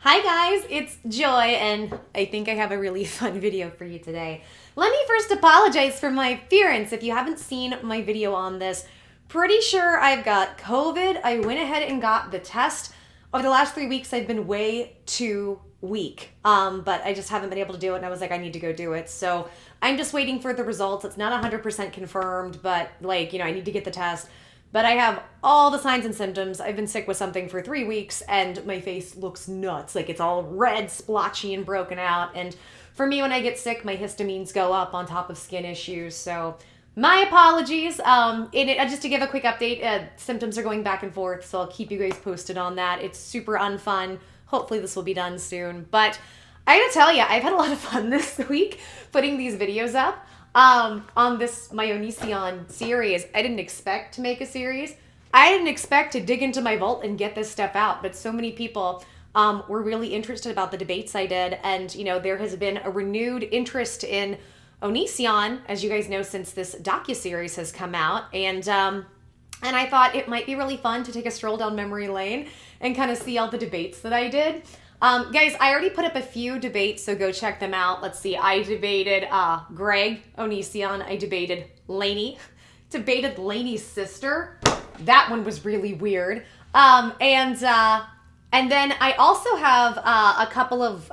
Hi guys, it's Joy, and I think I have a really fun video for you today. Let me first apologize for my appearance. If you haven't seen my video on this, pretty sure I've got COVID. I went ahead and got the test. Over the last 3 weeks, I've been way too weak, but I just haven't been able to do it, and I was like, I need to go do it. So I'm just waiting for the results. It's not 100% confirmed, but I need to get the test. But I have all the signs and symptoms. I've been sick with something for 3 weeks and my face looks nuts. Like it's all red, splotchy, and broken out. And for me, when I get sick, my histamines go up on top of skin issues. So my apologies. Just to give a quick update, symptoms are going back and forth. So I'll keep you guys posted on that. It's super unfun. Hopefully this will be done soon. But I gotta tell you, I've had a lot of fun this week putting these videos up. On this my Onision series. I didn't expect to make a series. I didn't expect to dig into my vault and get this stuff out, but so many people were really interested about the debates I did, and there has been a renewed interest in Onision, as you guys know, since this docuseries has come out, and I thought it might be really fun to take a stroll down memory lane and kind of see all the debates that I did. Guys, I already put up a few debates, so go check them out. Let's see. I debated Greg Onision. I debated Lainey. Debated Lainey's sister. That one was really weird. And then I also have a couple of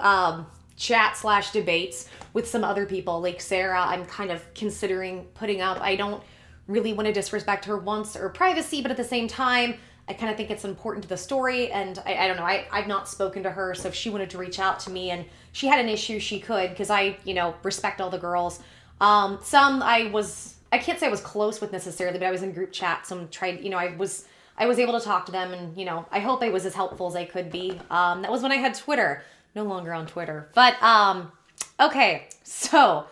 chat/debates with some other people, like Sarah. I'm kind of considering putting up. I don't really want to disrespect her wants or privacy, but at the same time, I kind of think it's important to the story, and I don't know, I've not spoken to her, so if she wanted to reach out to me and she had an issue, she could, because I respect all the girls. Some I can't say I was close with necessarily, but I was in group chat, some tried, I was able to talk to them, and, I hope I was as helpful as I could be. That was when I had Twitter, no longer on Twitter. But, okay, so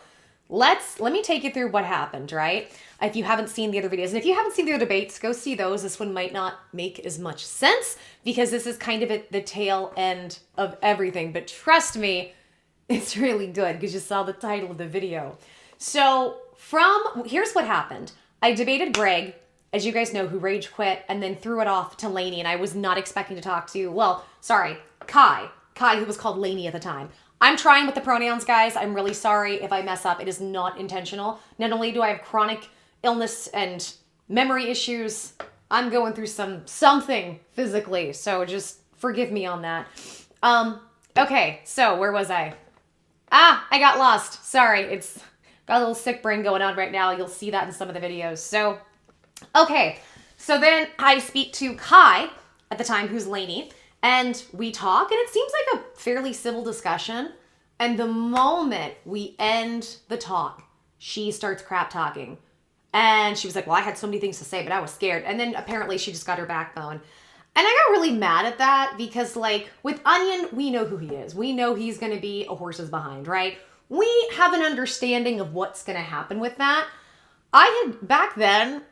let me take you through what happened, right? If you haven't seen the other videos, and if you haven't seen the other debates, go see those. This one might not make as much sense because this is kind of at the tail end of everything. But trust me, it's really good because you saw the title of the video. So here's what happened. I debated Greg, as you guys know, who rage quit and then threw it off to Lainey, and I was not expecting to talk to, Kai, who was called Lainey at the time. I'm trying with the pronouns, guys. I'm really sorry if I mess up. It is not intentional. Not only do I have chronic illness and memory issues, I'm going through something physically, so just forgive me on that. Okay, so where was I? I got lost. Sorry, it's got a little sick brain going on right now. You'll see that in some of the videos. So, okay, so then I speak to Kai at the time, who's Lainey, and we talk, and it seems like a fairly civil discussion, and the moment we end the talk, she starts crap talking. And she was like, well, I had so many things to say, but I was scared. And then apparently she just got her backbone. And I got really mad at that because, with Onion, we know who he is. We know he's going to be a horse's behind, right? We have an understanding of what's going to happen with that. Back then,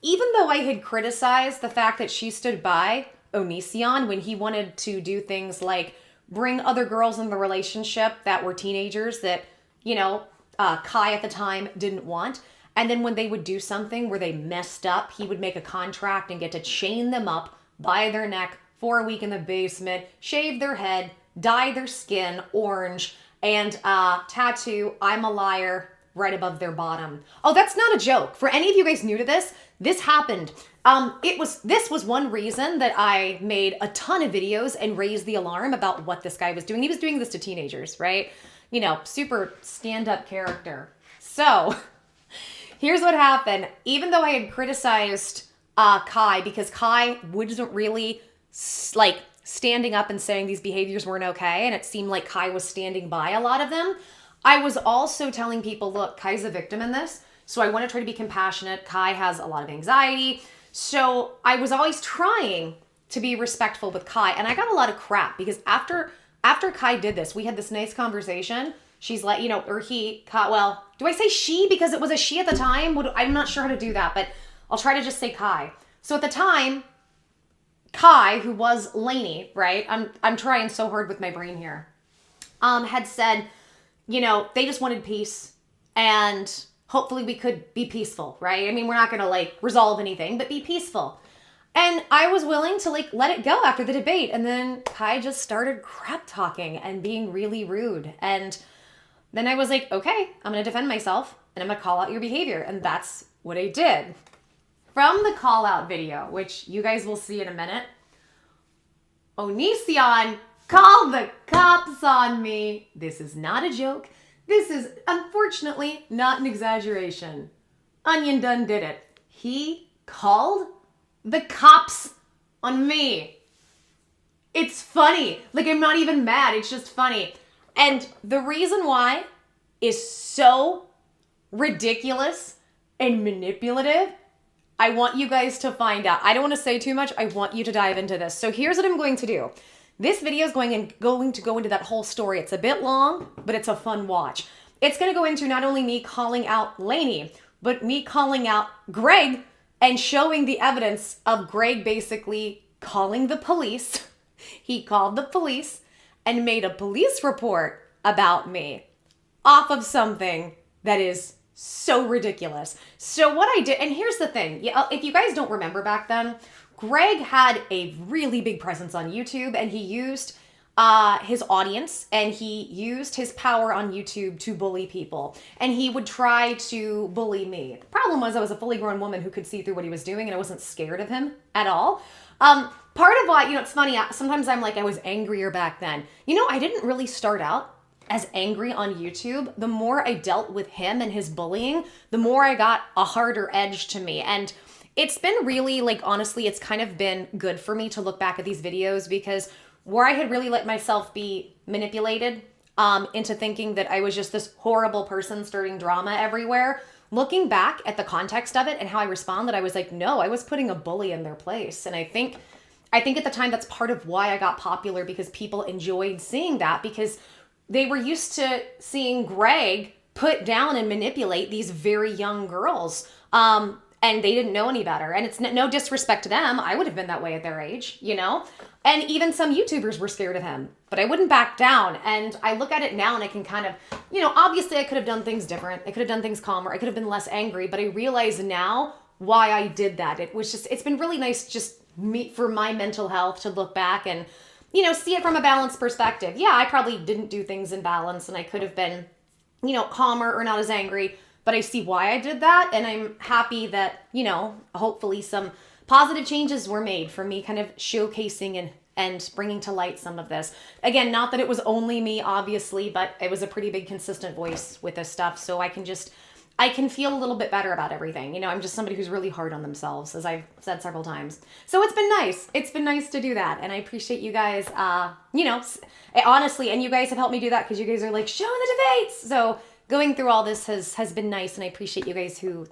even though I had criticized the fact that she stood by Onision when he wanted to do things like bring other girls in the relationship that were teenagers that, Kai at the time didn't want. And then when they would do something where they messed up, he would make a contract and get to chain them up by their neck for a week in the basement, shave their head, dye their skin orange, and tattoo "I'm a liar" right above their bottom. Oh, that's not a joke. For any of you guys new to this happened. This was one reason that I made a ton of videos and raised the alarm about what this guy was doing. He was doing this to teenagers, right? Super stand-up character. So here's what happened. Even though I had criticized Kai because Kai wasn't really standing up and saying these behaviors weren't okay, and it seemed like Kai was standing by a lot of them, I was also telling people, look, Kai's a victim in this, so I want to try to be compassionate. Kai has a lot of anxiety, so I was always trying to be respectful with Kai, and I got a lot of crap because after Kai did this, we had this nice conversation. She's like, or he, well, do I say she because it was a she at the time? I'm not sure how to do that, but I'll try to just say Kai. So at the time, Kai, who was Lainey, right? I'm trying so hard with my brain here, had said, they just wanted peace and hopefully we could be peaceful, right? I mean, we're not going to resolve anything, but be peaceful. And I was willing to like let it go after the debate. And then Kai just started crap talking and being really rude. And then I was like, okay, I'm going to defend myself and I'm going to call out your behavior. And that's what I did. From the call out video, which you guys will see in a minute, Onision called the cops on me. This is not a joke. This is unfortunately not an exaggeration. Onion done did it. He called the cops on me. It's funny. Like, I'm not even mad. It's just funny. And the reason why is so ridiculous and manipulative. I want you guys to find out. I don't want to say too much. I want you to dive into this. So here's what I'm going to do. This video is going to go into that whole story. It's a bit long, but it's a fun watch. It's going to go into not only me calling out Lainey, but me calling out Greg and showing the evidence of Greg basically calling the police. He called the police and made a police report about me off of something that is so ridiculous. So what I did, and here's the thing, if you guys don't remember back then, Greg had a really big presence on YouTube, and he used his audience and he used his power on YouTube to bully people. And he would try to bully me. The problem was I was a fully grown woman who could see through what he was doing, and I wasn't scared of him at all. Part of why, it's funny, sometimes I'm like, I was angrier back then. I didn't really start out as angry on YouTube. The more I dealt with him and his bullying, the more I got a harder edge to me. And it's been really, honestly, it's kind of been good for me to look back at these videos, because where I had really let myself be manipulated into thinking that I was just this horrible person starting drama everywhere, looking back at the context of it and how I responded, I was like, no, I was putting a bully in their place. And I think at the time that's part of why I got popular, because people enjoyed seeing that, because they were used to seeing Greg put down and manipulate these very young girls. And they didn't know any better. And it's no disrespect to them. I would have been that way at their age, And even some YouTubers were scared of him, but I wouldn't back down. And I look at it now and I can kind of, obviously I could have done things different. I could have done things calmer. I could have been less angry, but I realize now why I did that. It's been really nice just for my mental health to look back and, see it from a balanced perspective. Yeah, I probably didn't do things in balance and I could have been, calmer or not as angry, but I see why I did that. And I'm happy that, hopefully some positive changes were made for me kind of showcasing and bringing to light some of this. Again, not that it was only me, obviously, but it was a pretty big consistent voice with this stuff. So I can feel a little bit better about everything. I'm just somebody who's really hard on themselves, as I've said several times. So it's been nice. It's been nice to do that. And I appreciate you guys, honestly, and you guys have helped me do that because you guys are like, show the debates. So going through all this has been nice. And I appreciate you guys who,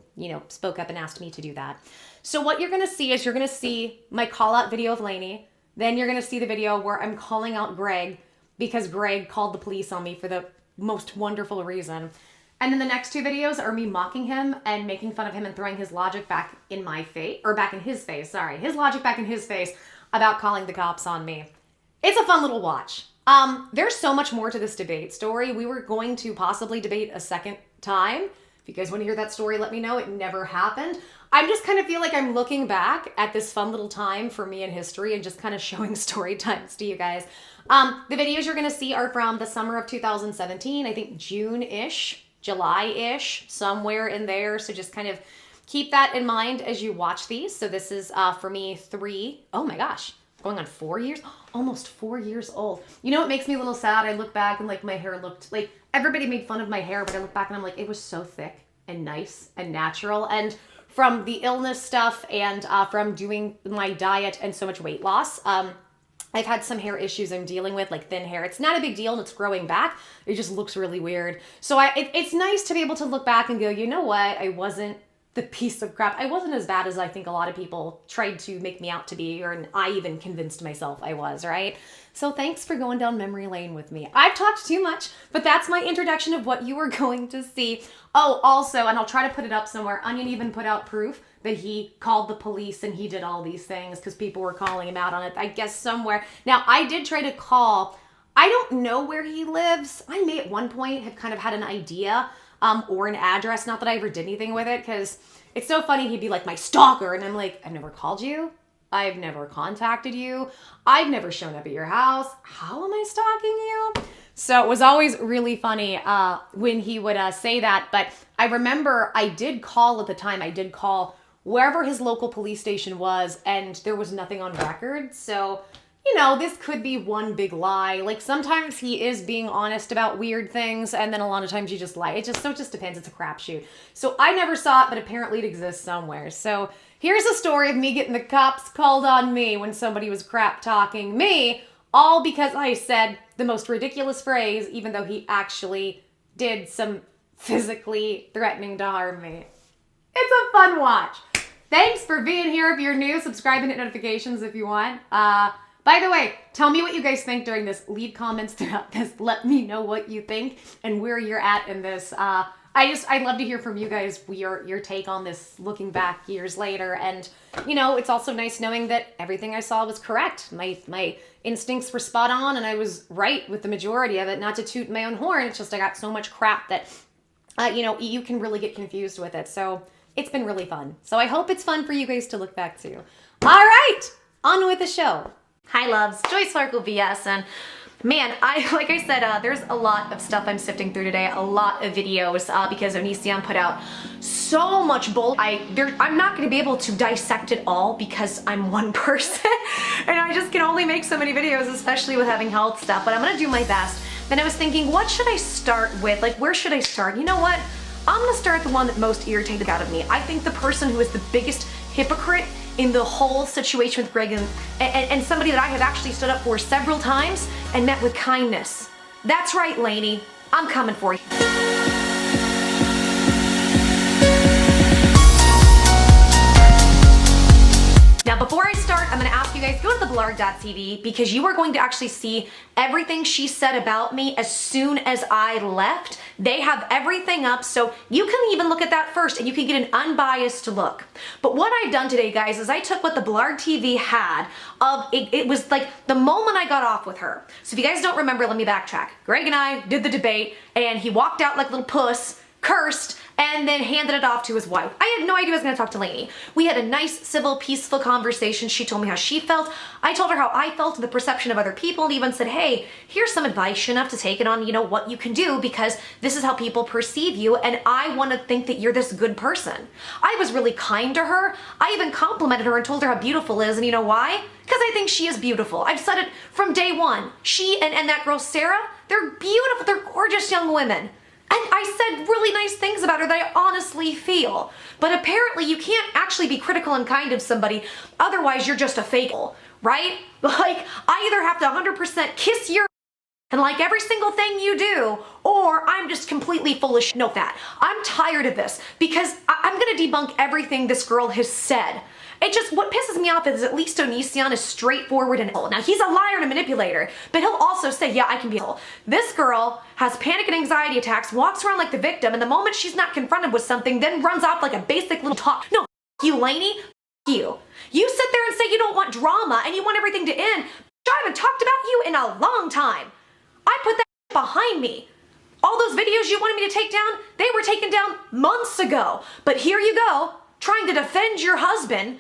spoke up and asked me to do that. So what you're going to see is you're going to see my call out video of Lainey. Then you're going to see the video where I'm calling out Greg because Greg called the police on me for the most wonderful reason. And then the next two videos are me mocking him and making fun of him and throwing his logic back in my face, or back in his face, sorry. His logic back in his face about calling the cops on me. It's a fun little watch. There's so much more to this debate story. We were going to possibly debate a second time. If you guys want to hear that story, let me know. It never happened. I just kind of feel like I'm looking back at this fun little time for me in history and just kind of showing story times to you guys. The videos you're going to see are from the summer of 2017, I think June-ish. July-ish, somewhere in there. So just kind of keep that in mind as you watch these. So this is for me oh my gosh, going on 4 years, almost 4 years old. It makes me a little sad. I look back and my hair looked like, everybody made fun of my hair, but I look back and I'm like, it was so thick and nice and natural. And from the illness stuff and from doing my diet and so much weight loss, I've had some hair issues I'm dealing with, like thin hair. It's not a big deal and it's growing back. It just looks really weird. So it's nice to be able to look back and go, you know what? I wasn't the piece of crap. I wasn't as bad as I think a lot of people tried to make me out to be, or I even convinced myself I was, right? So thanks for going down memory lane with me. I've talked too much, but that's my introduction of what you are going to see. Oh, also, and I'll try to put it up somewhere, Onion even put out proof that he called the police and he did all these things because people were calling him out on it, I guess somewhere. Now, I did try to call, I don't know where he lives. I may at one point have kind of had an idea or an address, not that I ever did anything with it, because it's so funny, he'd be like, my stalker, and I'm like, I've never called you. I've never contacted you. I've never shown up at your house. How am I stalking you? So it was always really funny when he would say that. But I remember I did call at the time. I did call wherever his local police station was, and there was nothing on record. So, you know, this could be one big lie. Like, sometimes he is being honest about weird things, and then a lot of times you just lie. It just depends. It's a crapshoot. So I never saw it, but apparently it exists somewhere. So here's a story of me getting the cops called on me when somebody was crap talking me, all because I said the most ridiculous phrase, even though he actually did some physically threatening to harm me. It's a fun watch. Thanks for being here. If you're new, subscribe and hit notifications if you want. By the way, tell me what you guys think during this. Leave comments throughout this. Let me know what you think and where you're at in this. I'd love to hear from you guys, your take on this looking back years later. And, you know, it's also nice knowing that everything I saw was correct. My instincts were spot on, and I was right with the majority of it. Not to toot my own horn, it's just I got so much crap that, you know, you can really get confused with it. So it's been really fun. So I hope it's fun for you guys to look back to. All right, on with the show. Hi, loves. Joy Sparkle VS, and man, like I said, there's a lot of stuff I'm sifting through today, a lot of videos, because Onision put out so much bull. I'm not going to be able to dissect it all because I'm one person, and I just can only make so many videos, especially with having health stuff, but I'm going to do my best. Then I was thinking, what should I start with? Like, where should I start? You know what? I'm going to start the one that most irritated out of me. I think the person who is the biggest hypocrite in the whole situation with Greg and somebody that I have actually stood up for several times and met with kindness. That's right, Lainey. I'm coming for you. Now, before I start, I'm going to ask you guys, go to theblurred.tv because you are going to actually see everything she said about me as soon as I left. They have everything up, so you can even look at that first and you can get an unbiased look. But what I've done today, guys, is I took what the Blurred TV had of, it was like the moment I got off with her. So if you guys don't remember, let me backtrack. Greg and I did the debate, and he walked out like a little puss, cursed, and then handed it off to his wife. I had no idea I was going to talk to Lainey. We had a nice, civil, peaceful conversation. She told me how she felt. I told her how I felt to the perception of other people, and even said, hey, here's some advice. You don't have to take it on, you know, what you can do, because this is how people perceive you, and I want to think that you're this good person. I was really kind to her. I even complimented her and told her how beautiful it is, and you know why? Because I think she is beautiful. I've said it from day one. She and that girl, Sarah, they're beautiful. They're gorgeous young women. And I said really nice things about her that I honestly feel. But apparently you can't actually be critical and kind of somebody, otherwise you're just a fake, right? Like, I either have to 100% kiss your and like every single thing you do, or I'm just completely full of no fat. I'm tired of this because I'm gonna debunk everything this girl has said. It just, what pisses me off is at least Onision is straightforward and now he's a liar and a manipulator, but he'll also say, yeah, I can be a This girl has panic and anxiety attacks, walks around like the victim, and the moment she's not confronted with something, then runs off like a basic little talk. No, you, Lainey, you. You sit there and say you don't want drama and you want everything to end. I haven't talked about you in a long time. I put that behind me. All those videos you wanted me to take down, they were taken down months ago. But here you go, trying to defend your husband,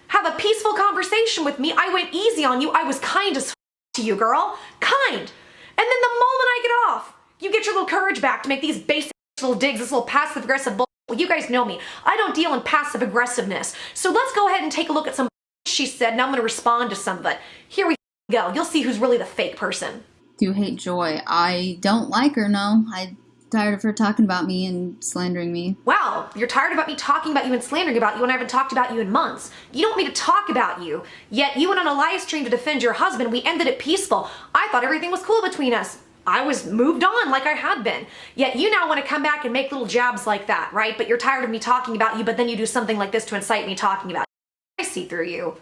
have a peaceful conversation with me. I went easy on you. I was kind as to you, girl. Kind. And then the moment I get off, you get your little courage back to make these basic little digs, this little passive-aggressive bull. Well, you guys know me. I don't deal in passive-aggressiveness. So let's go ahead and take a look at some she said, now I'm going to respond to some of it. Here we go. You'll see who's really the fake person. Do hate Joy. I don't like her, no. I'm tired of her talking about me and slandering me. Wow, you're tired about me talking about you and slandering about you, and I haven't talked about you in months. You don't want me to talk about you, yet you went on a live stream to defend your husband. We ended it peaceful. I thought everything was cool between us. I was moved on like I had been. Yet you now want to come back and make little jabs like that, right? But you're tired of me talking about you, but then you do something like this to incite me talking about you. I see through you.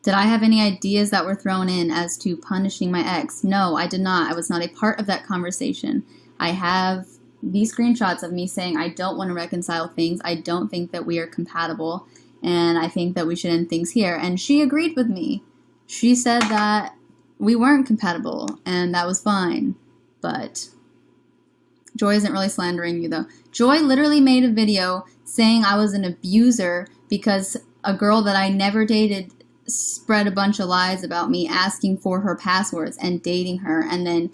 Did I have any ideas that were thrown in as to punishing my ex? No, I did not. I was not a part of that conversation. I have these screenshots of me saying I don't want to reconcile things. I don't think that we are compatible, and I think that we should end things here. And she agreed with me. She said that we weren't compatible, and that was fine. But Joy isn't really slandering you, though. Joy literally made a video saying I was an abuser because a girl that I never dated spread a bunch of lies about me, asking for her passwords and dating her, and then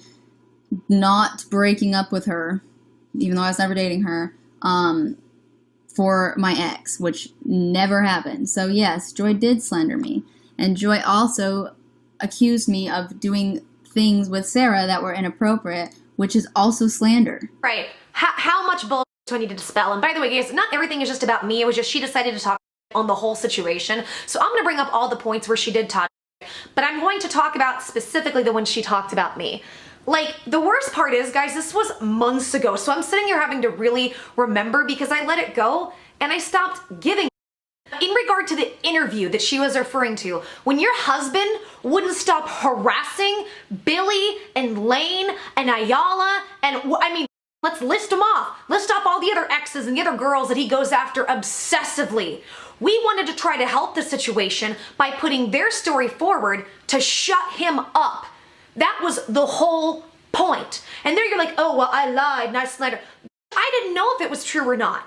not breaking up with her, even though I was never dating her, for my ex, which never happened. So yes, Joy did slander me. And Joy also accused me of doing things with Sarah that were inappropriate, which is also slander. Right. How much bull do I need to dispel? And by the way, guys, not everything is just about me. It was just she decided to talk on the whole situation. So I'm going to bring up all the points where she did talk, but I'm going to talk about specifically the ones she talked about me. Like, the worst part is, guys, this was months ago. So I'm sitting here having to really remember because I let it go and I stopped giving. In regard to the interview that she was referring to, when your husband wouldn't stop harassing Billy and Lane and Ayala and, I mean, let's list them off. List off all the other exes and the other girls that he goes after obsessively. We wanted to try to help the situation by putting their story forward to shut him up. That was the whole point. And there you're like, oh, well, I lied and I slandered. I didn't know if it was true or not.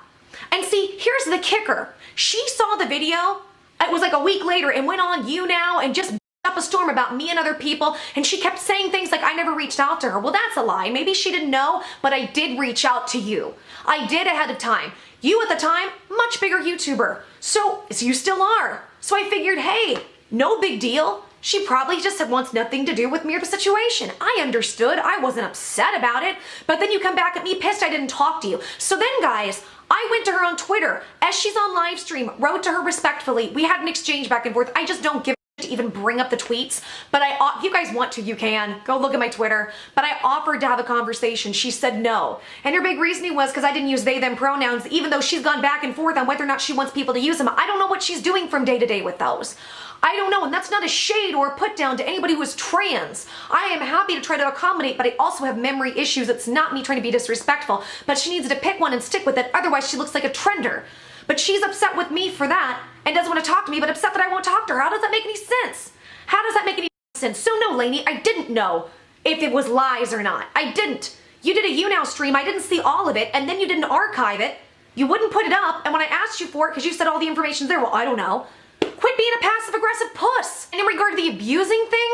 And see, here's the kicker. She saw the video, it was like a week later, and went on You Now and just up a storm about me and other people, and she kept saying things like I never reached out to her. Well, that's a lie. Maybe she didn't know, but I did reach out to you. I did ahead of time. You at the time, much bigger YouTuber. So you still are. So I figured, hey, no big deal. She probably just wants nothing to do with me or the situation. I understood. I wasn't upset about it. But then you come back at me pissed I didn't talk to you. So then, guys, I went to her on Twitter as she's on live stream, wrote to her respectfully. We had an exchange back and forth. I just don't give a to even bring up the tweets. But if you guys want to, you can. Go look at my Twitter. But I offered to have a conversation. She said no. And her big reasoning was because I didn't use they, them pronouns, even though she's gone back and forth on whether or not she wants people to use them. I don't know what she's doing from day to day with those. I don't know, and that's not a shade or a put down to anybody who is trans. I am happy to try to accommodate, but I also have memory issues. It's not me trying to be disrespectful, but she needs to pick one and stick with it. Otherwise, she looks like a trender. But she's upset with me for that and doesn't want to talk to me, but upset that I won't talk to her. How does that make any sense? How does that make any sense? So no, Lainey, I didn't know if it was lies or not. I didn't. You did a You Now stream. I didn't see all of it, and then you didn't archive it. You wouldn't put it up, and when I asked you for it, because you said all the information's there, well, I don't know. Quit being a passive-aggressive puss. And in regard to the abusing thing,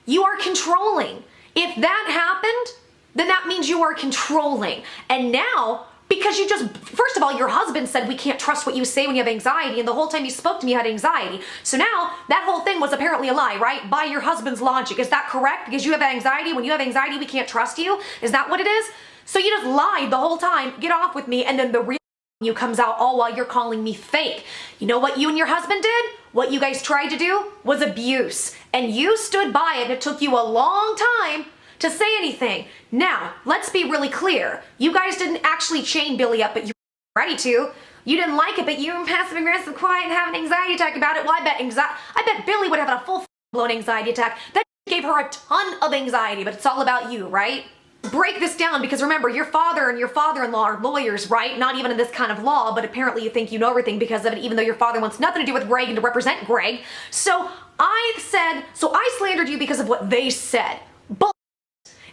you are controlling. If that happened, then that means you are controlling. And now, because you just, first of all, your husband said we can't trust what you say when you have anxiety, and the whole time you spoke to me you had anxiety. So now, that whole thing was apparently a lie, right? By your husband's logic. Is that correct? Because you have anxiety. When you have anxiety, we can't trust you? Is that what it is? So you just lied the whole time, get off with me, and then the real you comes out all while you're calling me fake. You know what you and your husband did? What you guys tried to do was abuse. And you stood by it, and it took you a long time to say anything. Now, let's be really clear. You guys didn't actually chain Billy up, but you were ready to. You didn't like it, but you were passive aggressive, quiet, and have an anxiety attack about it. Well, I bet Billy would have a full-blown anxiety attack. That gave her a ton of anxiety, but it's all about you, right? Break this down, because remember, your father and your father-in-law are lawyers, right? Not even in this kind of law, but apparently you think you know everything because of it, even though your father wants nothing to do with Greg and to represent Greg. So I slandered you because of what they said. But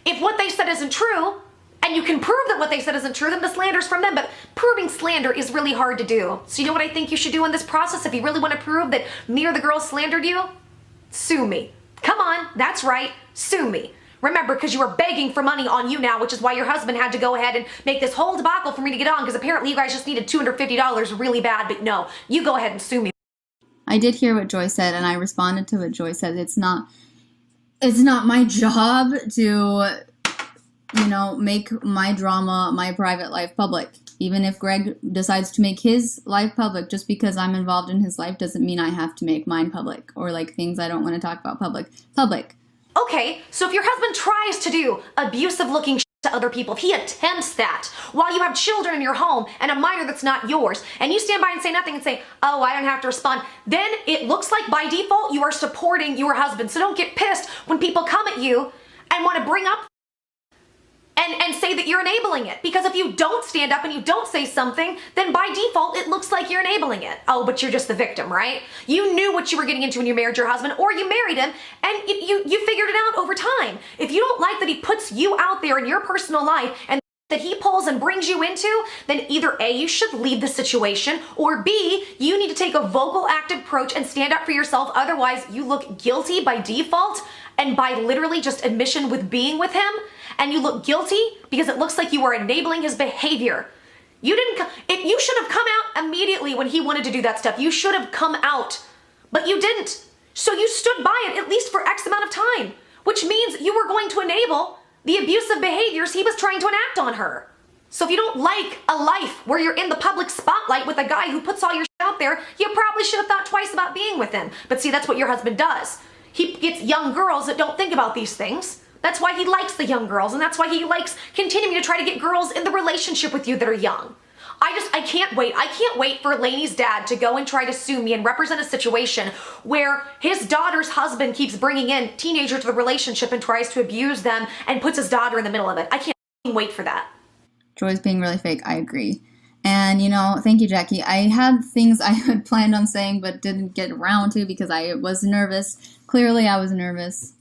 if what they said isn't true, and you can prove that what they said isn't true, then the slander's from them. But proving slander is really hard to do. So you know what I think you should do in this process? If you really want to prove that me or the girl slandered you, sue me. Come on, that's right, sue me. Remember, because you were begging for money on You Now, which is why your husband had to go ahead and make this whole debacle for me to get on, because apparently you guys just needed $250 really bad, but no, you go ahead and sue me. I did hear what Joy said, and I responded to what Joy said. It's not my job to, make my drama, my private life public. Even if Greg decides to make his life public, just because I'm involved in his life doesn't mean I have to make mine public, or like things I don't want to talk about public. Okay, so if your husband tries to do abusive looking shit to other people, if he attempts that while you have children in your home and a minor that's not yours, and you stand by and say nothing and say, oh, I don't have to respond, then it looks like by default you are supporting your husband. So don't get pissed when people come at you and want to bring up and say that you're enabling it. Because if you don't stand up and you don't say something, then by default, it looks like you're enabling it. Oh, but you're just the victim, right? You knew what you were getting into when you married your husband, or you married him, and you figured it out over time. If you don't like that he puts you out there in your personal life and that he pulls and brings you into, then either A, you should leave the situation, or B, you need to take a vocal, active approach and stand up for yourself. Otherwise, you look guilty by default and by literally just admission with being with him, and you look guilty because it looks like you are enabling his behavior. You should have come out immediately when he wanted to do that stuff. You should have come out, but you didn't. So you stood by it at least for X amount of time, which means you were going to enable the abusive behaviors he was trying to enact on her. So if you don't like a life where you're in the public spotlight with a guy who puts all your shit out there, you probably should have thought twice about being with him. But see, that's what your husband does. He gets young girls that don't think about these things. That's why he likes the young girls, and that's why he likes continuing to try to get girls in the relationship with you that are young. I can't wait. I can't wait for Lainey's dad to go and try to sue me and represent a situation where his daughter's husband keeps bringing in teenagers to the relationship and tries to abuse them and puts his daughter in the middle of it. I can't wait for that. Joy's being really fake. I agree. And, thank you, Jackie. I had things I had planned on saying but didn't get around to because I was nervous. Clearly, I was nervous.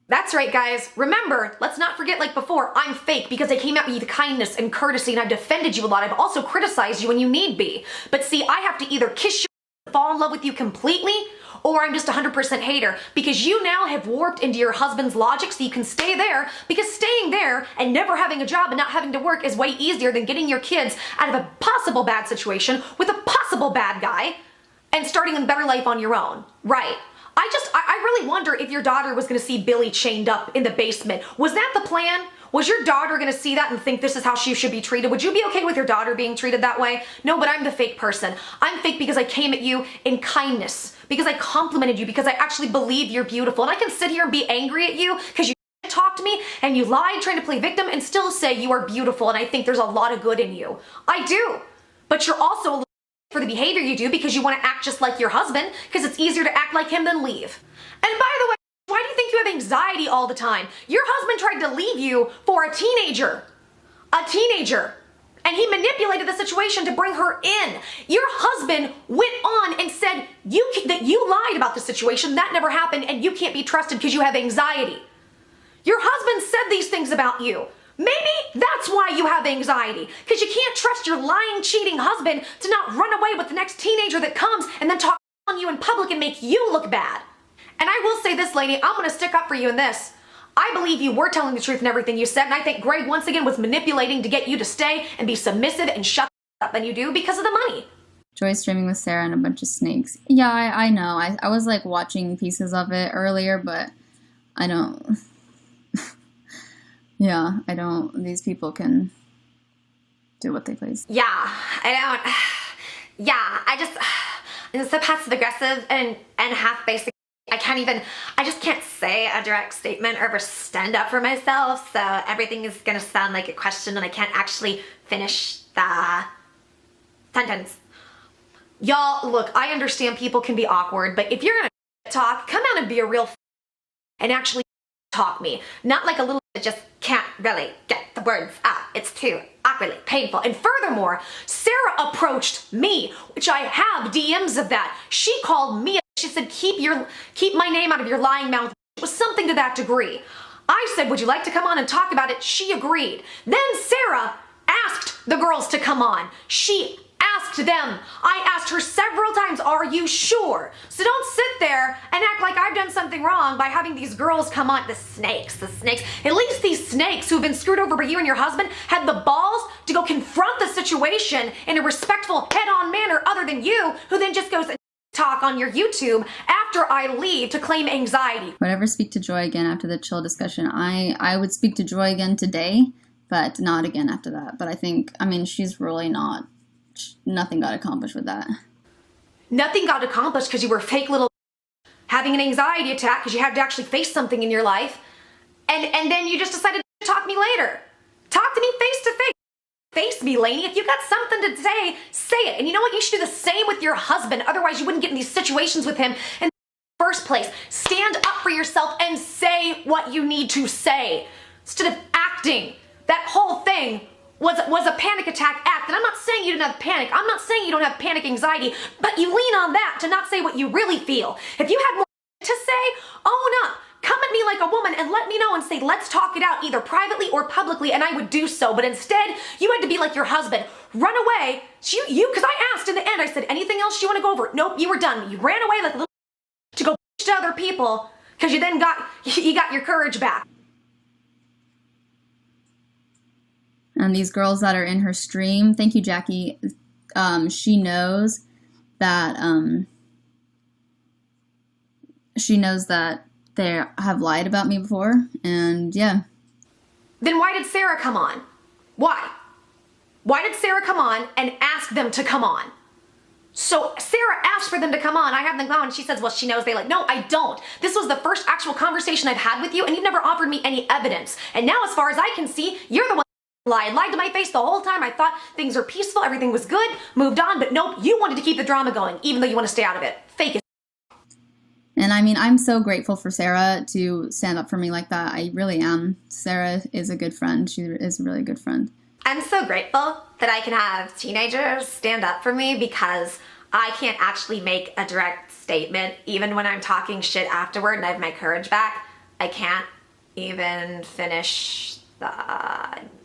That's right, guys. Remember, let's not forget like before, I'm fake because I came at you with kindness and courtesy and I've defended you a lot. I've also criticized you when you need be. But see, I have to either kiss you and fall in love with you completely, or I'm just 100% hater because you now have warped into your husband's logic so you can stay there, because staying there and never having a job and not having to work is way easier than getting your kids out of a possible bad situation with a possible bad guy and starting a better life on your own. Right. I really wonder if your daughter was going to see Billy chained up in the basement. Was that the plan? Was your daughter going to see that and think this is how she should be treated? Would you be okay with your daughter being treated that way? No, but I'm the fake person. I'm fake because I came at you in kindness, because I complimented you, because I actually believe you're beautiful. And I can sit here and be angry at you because you talked to me and you lied trying to play victim and still say you are beautiful and I think there's a lot of good in you. I do. But you're also a little for the behavior you do because you want to act just like your husband, because it's easier to act like him than leave. And by the way, why do you think you have anxiety all the time? Your husband tried to leave you for a teenager, and he manipulated the situation to bring her in. Your husband went on and said that you lied about the situation, that never happened, and you can't be trusted because you have anxiety. Your husband said these things about you. Maybe that's why you have anxiety, because you can't trust your lying, cheating husband to not run away with the next teenager that comes and then talk on you in public and make you look bad. And I will say this, lady, I'm going to stick up for you in this. I believe you were telling the truth in everything you said, and I think Greg once again was manipulating to get you to stay and be submissive and shut up than you do because of the money. Joy streaming with Sarah and a bunch of snakes. Yeah, I know. I was like watching pieces of it earlier, but I don't... Yeah, I don't. These people can do what they please. Yeah, I don't. Yeah, it's so passive aggressive and half basic. I just can't say a direct statement or ever stand up for myself. So everything is gonna sound like a question and I can't actually finish the sentence. Y'all, look, I understand people can be awkward, but if you're gonna talk, come out and be a real and actually talk me. Not like a little that just can't really get the words out. It's too awkwardly painful. And furthermore, Sarah approached me, which I have DMs of that. She called me. She said, keep my name out of your lying mouth. It was something to that degree. I said, would you like to come on and talk about it? She agreed. Then Sarah asked the girls to come on. She asked them. I asked her several times, are you sure? So don't sit there and act like I've done something wrong by having these girls come on. The snakes. At least these snakes who have been screwed over by you and your husband had the balls to go confront the situation in a respectful, head-on manner, other than you, who then just goes and talk on your YouTube after I leave to claim anxiety. Would I ever speak to Joy again after the chill discussion? I would speak to Joy again today, but not again after that. But I mean, she's really not. Nothing got accomplished with that. Nothing got accomplished because you were a fake little having an anxiety attack because you had to actually face something in your life. And then you just decided to talk to me later. Talk to me face to face. Face me, Lainey. If you got something to say, say it. And you know what? You should do the same with your husband. Otherwise, you wouldn't get in these situations with him in the first place. Stand up for yourself and say what you need to say instead of acting. That whole thing was a panic attack act. And I'm not saying you didn't have panic. I'm not saying you don't have panic anxiety, but you lean on that to not say what you really feel. If you had more to say, own up. Come at me like a woman and let me know and say, let's talk it out either privately or publicly, and I would do so. But instead, you had to be like your husband. Run away. Because I asked in the end, I said, anything else you want to go over? Nope, you were done. You ran away like a little to go to other people because you then got your courage back. And these girls that are in her stream, thank you, Jackie. She knows that they have lied about me before, and yeah. Then why did Sarah come on? Why? Why did Sarah come on and ask them to come on? So Sarah asked for them to come on. I have them come on. She says, well, she knows they like. No, I don't. This was the first actual conversation I've had with you, and you've never offered me any evidence. And now, as far as I can see, you're the one lied to my face the whole time. I thought things were peaceful, everything was good, moved on, but nope, you wanted to keep the drama going, even though you want to stay out of it. Fake it. And I mean, I'm so grateful for Sarah to stand up for me like that. I really am. Sarah is a good friend. She is a really good friend. I'm so grateful that I can have teenagers stand up for me, because I can't actually make a direct statement. Even when I'm talking shit afterward and I have my courage back, I can't even finish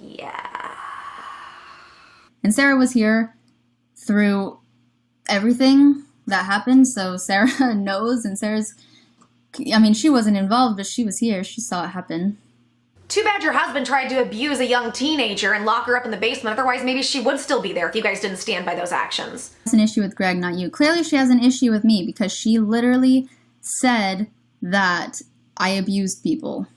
yeah. And Sarah was here through everything that happened, so Sarah knows, and she wasn't involved, but she was here. She saw it happen. Too bad your husband tried to abuse a young teenager and lock her up in the basement. Otherwise, maybe she would still be there if you guys didn't stand by those actions. It's an issue with Greg, not you. Clearly, she has an issue with me, because she literally said that I abused people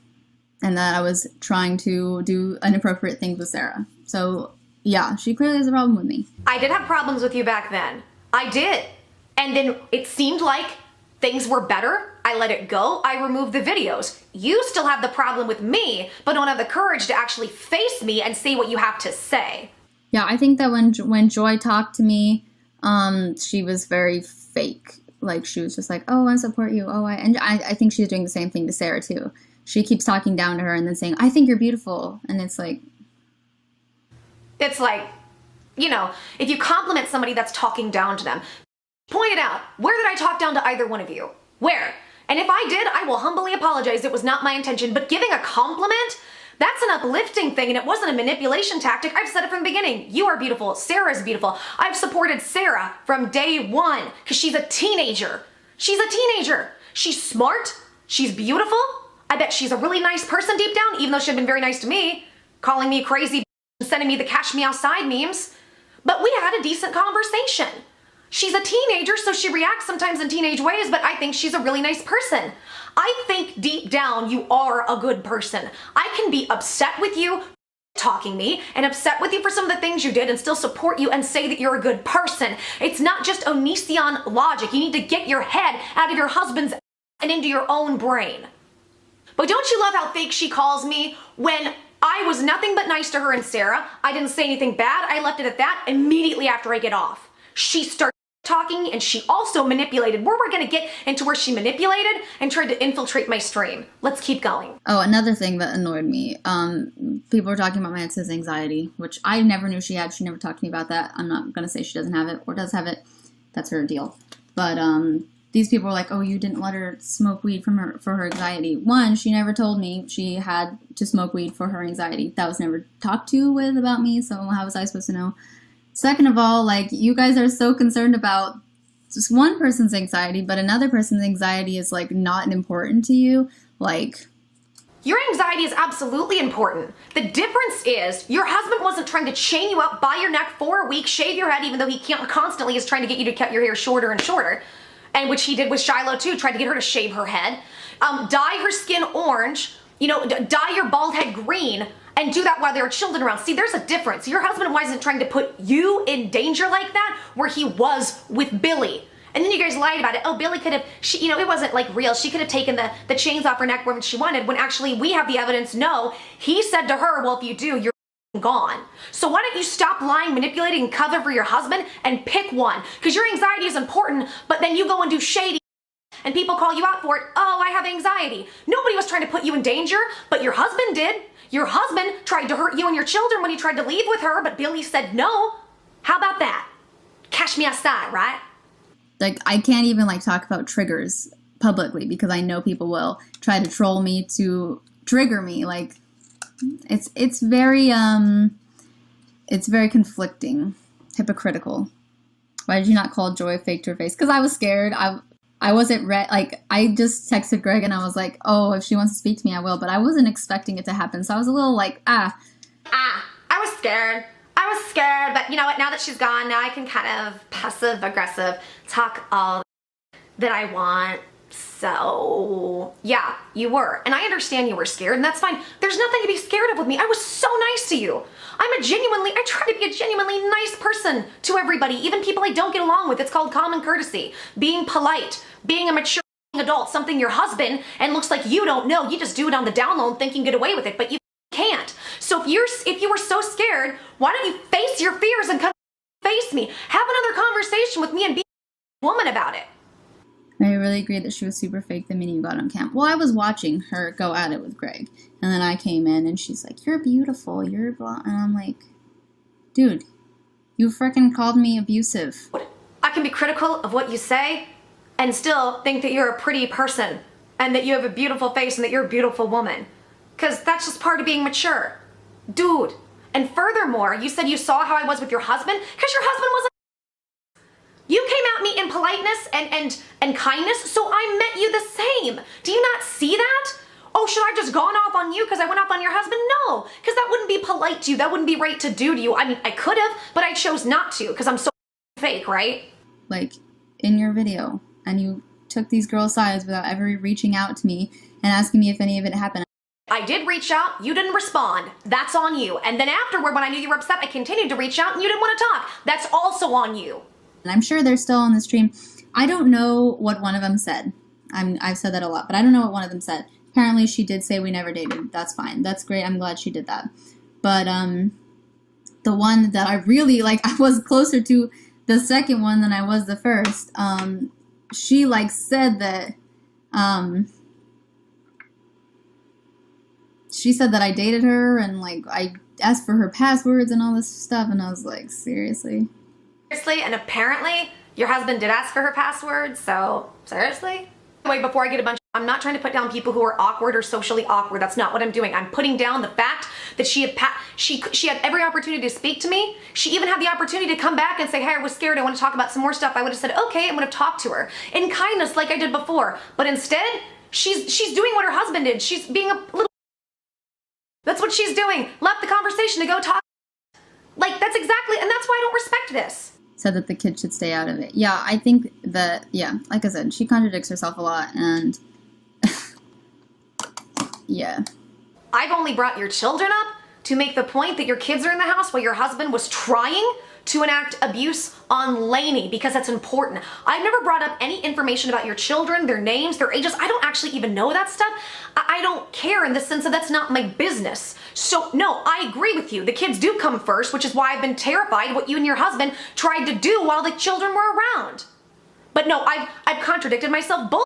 and that I was trying to do inappropriate things with Sarah. So, yeah, she clearly has a problem with me. I did have problems with you back then. I did. And then it seemed like things were better. I let it go. I removed the videos. You still have the problem with me, but don't have the courage to actually face me and say what you have to say. Yeah, I think that when Joy talked to me, she was very fake. Like, she was just like, oh, I support you. And I think she's doing the same thing to Sarah, too. She keeps talking down to her and then saying, I think you're beautiful. And it's like, if you compliment somebody that's talking down to them, point it out. Where did I talk down to either one of you? Where? And if I did, I will humbly apologize. It was not my intention. But giving a compliment, that's an uplifting thing, and it wasn't a manipulation tactic. I've said it from the beginning. You are beautiful. Sarah's beautiful. I've supported Sarah from day one because she's a teenager. She's a teenager. She's smart. She's beautiful. I bet she's a really nice person deep down, even though she'd been very nice to me, calling me crazy and sending me the cash me outside memes. But we had a decent conversation. She's a teenager, so she reacts sometimes in teenage ways, but I think she's a really nice person. I think deep down you are a good person. I can be upset with you talking me and upset with you for some of the things you did and still support you and say that you're a good person. It's not just Onision logic. You need to get your head out of your husband's and into your own brain. But don't you love how fake she calls me when I was nothing but nice to her and Sarah? I didn't say anything bad. I left it at that immediately after I get off. She started talking, and she also manipulated. We're going to get into where she manipulated and tried to infiltrate my stream. Let's keep going. Oh, another thing that annoyed me. People were talking about my ex's anxiety, which I never knew she had. She never talked to me about that. I'm not going to say she doesn't have it or does have it. That's her deal. But these people were like, oh, you didn't let her smoke weed for her anxiety. One, she never told me she had to smoke weed for her anxiety. That was never talked to with about me, so how was I supposed to know? Second of all, like, you guys are so concerned about just one person's anxiety, but another person's anxiety is, like, not important to you. Like, your anxiety is absolutely important. The difference is your husband wasn't trying to chain you up by your neck for a week, shave your head, even though he constantly is trying to get you to cut your hair shorter and shorter. And which he did with Shiloh too, tried to get her to shave her head, dye her skin orange, dye your bald head green, and do that while there are children around. See, there's a difference. Your husband wasn't trying to put you in danger like that, where he was with Billy. And then you guys lied about it. Oh, Billy could have, it wasn't like real. She could have taken the chains off her neck when she wanted, when actually we have the evidence. No, he said to her, well, if you do, you're gone. So why don't you stop lying, manipulating, and cover for your husband and pick one? Because your anxiety is important, but then you go and do shady and people call you out for it. Oh, I have anxiety. Nobody was trying to put you in danger, but your husband did. Your husband tried to hurt you and your children when he tried to leave with her, but Billy said no. How about that? Cash me outside, right? Like, I can't even, like, talk about triggers publicly, because I know people will try to troll me to trigger me. Like, it's very conflicting, hypocritical. Why did you not call Joy fake to her face? Because I was scared. I wasn't I just texted Greg and I was like, oh, if she wants to speak to me, I will. But I wasn't expecting it to happen. So I was a little like, I was scared. I was scared, but you know what? Now that she's gone, now I can kind of passive-aggressive talk all that I want. So, yeah, you were. And I understand you were scared, and that's fine. There's nothing to be scared of with me. I was so nice to you. I try to be a genuinely nice person to everybody, even people I don't get along with. It's called common courtesy, being polite, being a mature adult, something your husband, and looks like you don't know. You just do it on the down low and think you can get away with it, but you can't. So if you were so scared, why don't you face your fears and come face me? Have another conversation with me and be a woman about it. I really agree that she was super fake the minute you got on camp. Well, I was watching her go at it with Greg, and then I came in and she's like, you're beautiful, you're blah, and I'm like, dude, you freaking called me abusive. I can be critical of what you say and still think that you're a pretty person and that you have a beautiful face and that you're a beautiful woman. Because that's just part of being mature. Dude. And furthermore, you said you saw how I was with your husband because your husband wasn't. You came at me in politeness and kindness, so I met you the same. Do you not see that? Oh, should I have just gone off on you because I went off on your husband? No, because that wouldn't be polite to you. That wouldn't be right to do to you. I mean, I could have, but I chose not to because I'm so fake, right? Like, in your video, and you took these girls' sides without ever reaching out to me and asking me if any of it happened. I did reach out, you didn't respond. That's on you. And then afterward, when I knew you were upset, I continued to reach out and you didn't want to talk. That's also on you. And I'm sure they're still on the stream. I don't know what one of them said. I've said that a lot, but I don't know what one of them said. Apparently she did say we never dated. That's fine. That's great. I'm glad she did that. But the one that I really, I was closer to the second one than I was the first. She, said that, she said that I dated her and, I asked for her passwords and all this stuff. And I was like, seriously? Seriously? And apparently your husband did ask for her password, so seriously? Wait, before I get I'm not trying to put down people who are awkward or socially awkward. That's not what I'm doing. I'm putting down the fact that she had every opportunity to speak to me. She even had the opportunity to come back and say, hey, I was scared. I want to talk about some more stuff. I would have said, okay, and would have talked to her in kindness like I did before. But instead, she's doing what her husband did. She's being a little... That's what she's doing. Left the conversation to go talk. That's exactly, and that's why I don't respect this. Said that the kid should stay out of it. Yeah, I think that, like I said, she contradicts herself a lot, and yeah. I've only brought your children up to make the point that your kids are in the house while your husband was trying to enact abuse on Lainey, because that's important. I've never brought up any information about your children, their names, their ages. I don't actually even know that stuff. I don't care in the sense that that's not my business. So no, I agree with you. The kids do come first, which is why I've been terrified what you and your husband tried to do while the children were around. But no, I've contradicted myself both.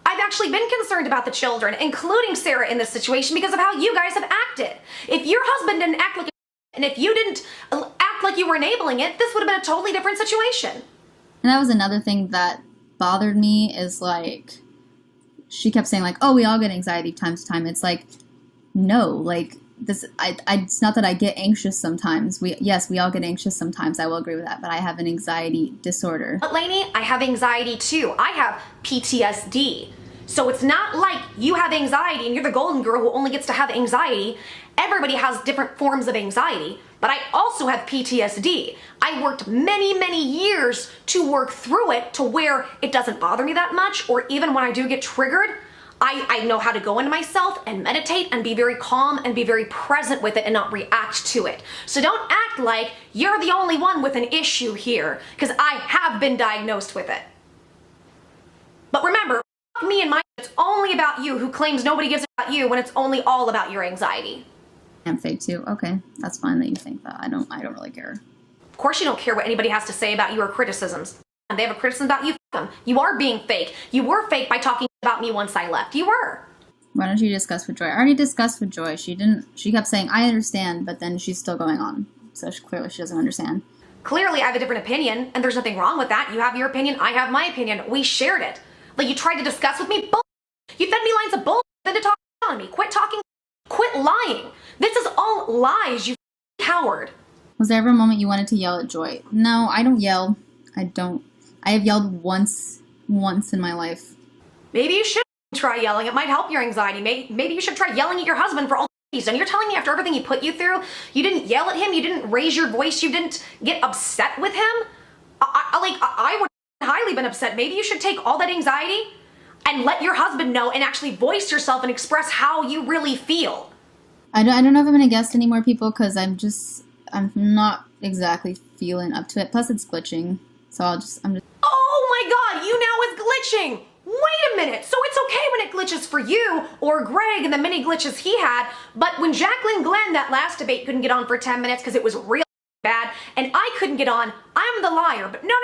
I've actually been concerned about the children, including Sarah in this situation, because of how you guys have acted. If your husband didn't act like, and if you didn't act like you were enabling it, this would have been a totally different situation. And that was another thing that bothered me is she kept saying oh, we all get anxiety time to time. It's no, this, it's not that I get anxious sometimes. Yes, we all get anxious sometimes. I will agree with that, but I have an anxiety disorder. But Lainey, I have anxiety too. I have PTSD. So it's not like you have anxiety and you're the golden girl who only gets to have anxiety. Everybody has different forms of anxiety, but I also have PTSD. I worked many, many years to work through it to where it doesn't bother me that much, or even when I do get triggered, I know how to go into myself and meditate and be very calm and be very present with it and not react to it. So don't act like you're the only one with an issue here, because I have been diagnosed with it. But remember, me and my, it's only about you, who claims nobody gives a about you when it's only all about your anxiety. I'm fake too. Okay, that's fine that you think that. I don't really care. Of course you don't care what anybody has to say about you or criticisms. And they have a criticism about you, f them. You are being fake. You were fake by talking about me once I left. You were. Why don't you discuss with Joy? I already discussed with Joy. She kept saying, I understand, but then she's still going on. So clearly she doesn't understand. Clearly I have a different opinion, and there's nothing wrong with that. You have your opinion, I have my opinion. We shared it. Like you tried to discuss with me? Bull. You fed me lines of bull, then to talk on me. Quit talking. Quit lying. This is all lies, you coward. Was there ever a moment you wanted to yell at Joy? No, I don't yell. I have yelled once in my life. Maybe you should try yelling. It might help your anxiety. Maybe you should try yelling at your husband for all he's done. You're telling me after everything he put you through, you didn't yell at him, you didn't raise your voice, you didn't get upset with him? I would have highly been upset. Maybe you should take all that anxiety and let your husband know and actually voice yourself and express how you really feel. I don't know if I'm going to guest any more people because I'm not exactly feeling up to it. Plus it's glitching. So I'm just. Oh my God, you now is glitching. Wait a minute. So it's okay when it glitches for you or Greg and the mini glitches he had, but when Jacqueline Glenn, that last debate, couldn't get on for 10 minutes because it was real bad and I couldn't get on, I'm the liar. But no.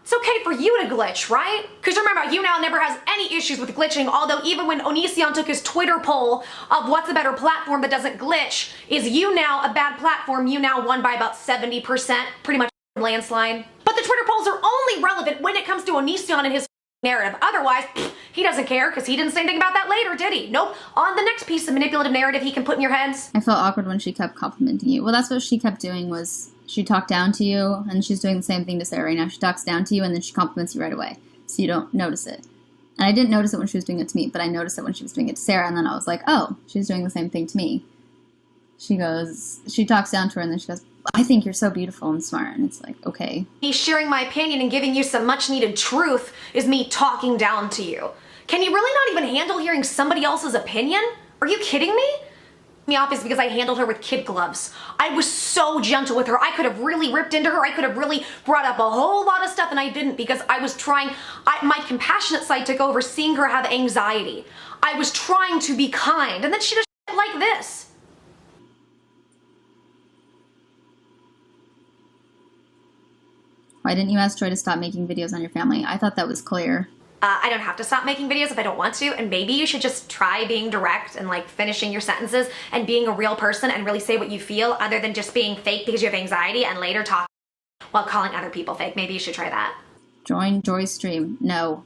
It's okay for you to glitch, right? Because remember, You Now never has any issues with glitching, although even when Onision took his Twitter poll of what's a better platform that doesn't glitch, is You Now a bad platform? You Now won by about 70%, pretty much landslide. But the Twitter polls are only relevant when it comes to Onision and his narrative. Otherwise, he doesn't care because he didn't say anything about that later, did he? Nope. On the next piece of manipulative narrative he can put in your heads. I felt awkward when she kept complimenting you. Well, that's what she kept doing was she talked down to you, and she's doing the same thing to Sarah right now. She talks down to you, and then she compliments you right away, so you don't notice it. And I didn't notice it when she was doing it to me, but I noticed it when she was doing it to Sarah, and then I was like, oh, she's doing the same thing to me. She talks down to her, and then she goes, I think you're so beautiful and smart. And it's like, okay. Me sharing my opinion and giving you some much needed truth is me talking down to you. Can you really not even handle hearing somebody else's opinion? Are you kidding me? Me off is because I handled her with kid gloves. I was so gentle with her. I could have really ripped into her. I could have really brought up a whole lot of stuff and I didn't because I was trying, my compassionate side took over seeing her have anxiety. I was trying to be kind and then she does shit like this. Why didn't you ask Joy to stop making videos on your family? I thought that was clear. I don't have to stop making videos if I don't want to, and maybe you should just try being direct and like finishing your sentences and being a real person and really say what you feel other than just being fake because you have anxiety and later talk while calling other people fake. Maybe you should try that. Join Joy's stream. No.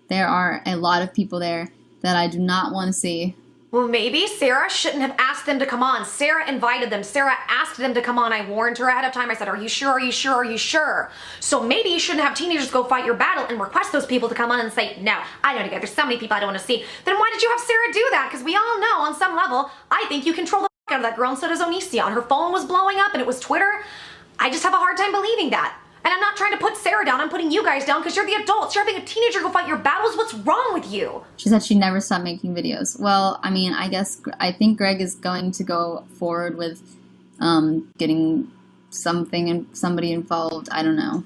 There are a lot of people there that I do not want to see. Well, maybe Sarah shouldn't have asked them to come on. Sarah invited them. Sarah asked them to come on. I warned her ahead of time. I said, are you sure? Are you sure? Are you sure? So maybe you shouldn't have teenagers go fight your battle and request those people to come on and say, no, I don't get it. There's so many people I don't want to see. Then why did you have Sarah do that? Because we all know on some level, I think you control the fuck out of that girl and so does Onision. Her phone was blowing up and it was Twitter. I just have a hard time believing that. And I'm not trying to put Sarah down, I'm putting you guys down because you're the adults. You're having a teenager go fight your battles. What's wrong with you? She said she never stopped making videos. Well, I mean, I think Greg is going to go forward with getting somebody involved. I don't know.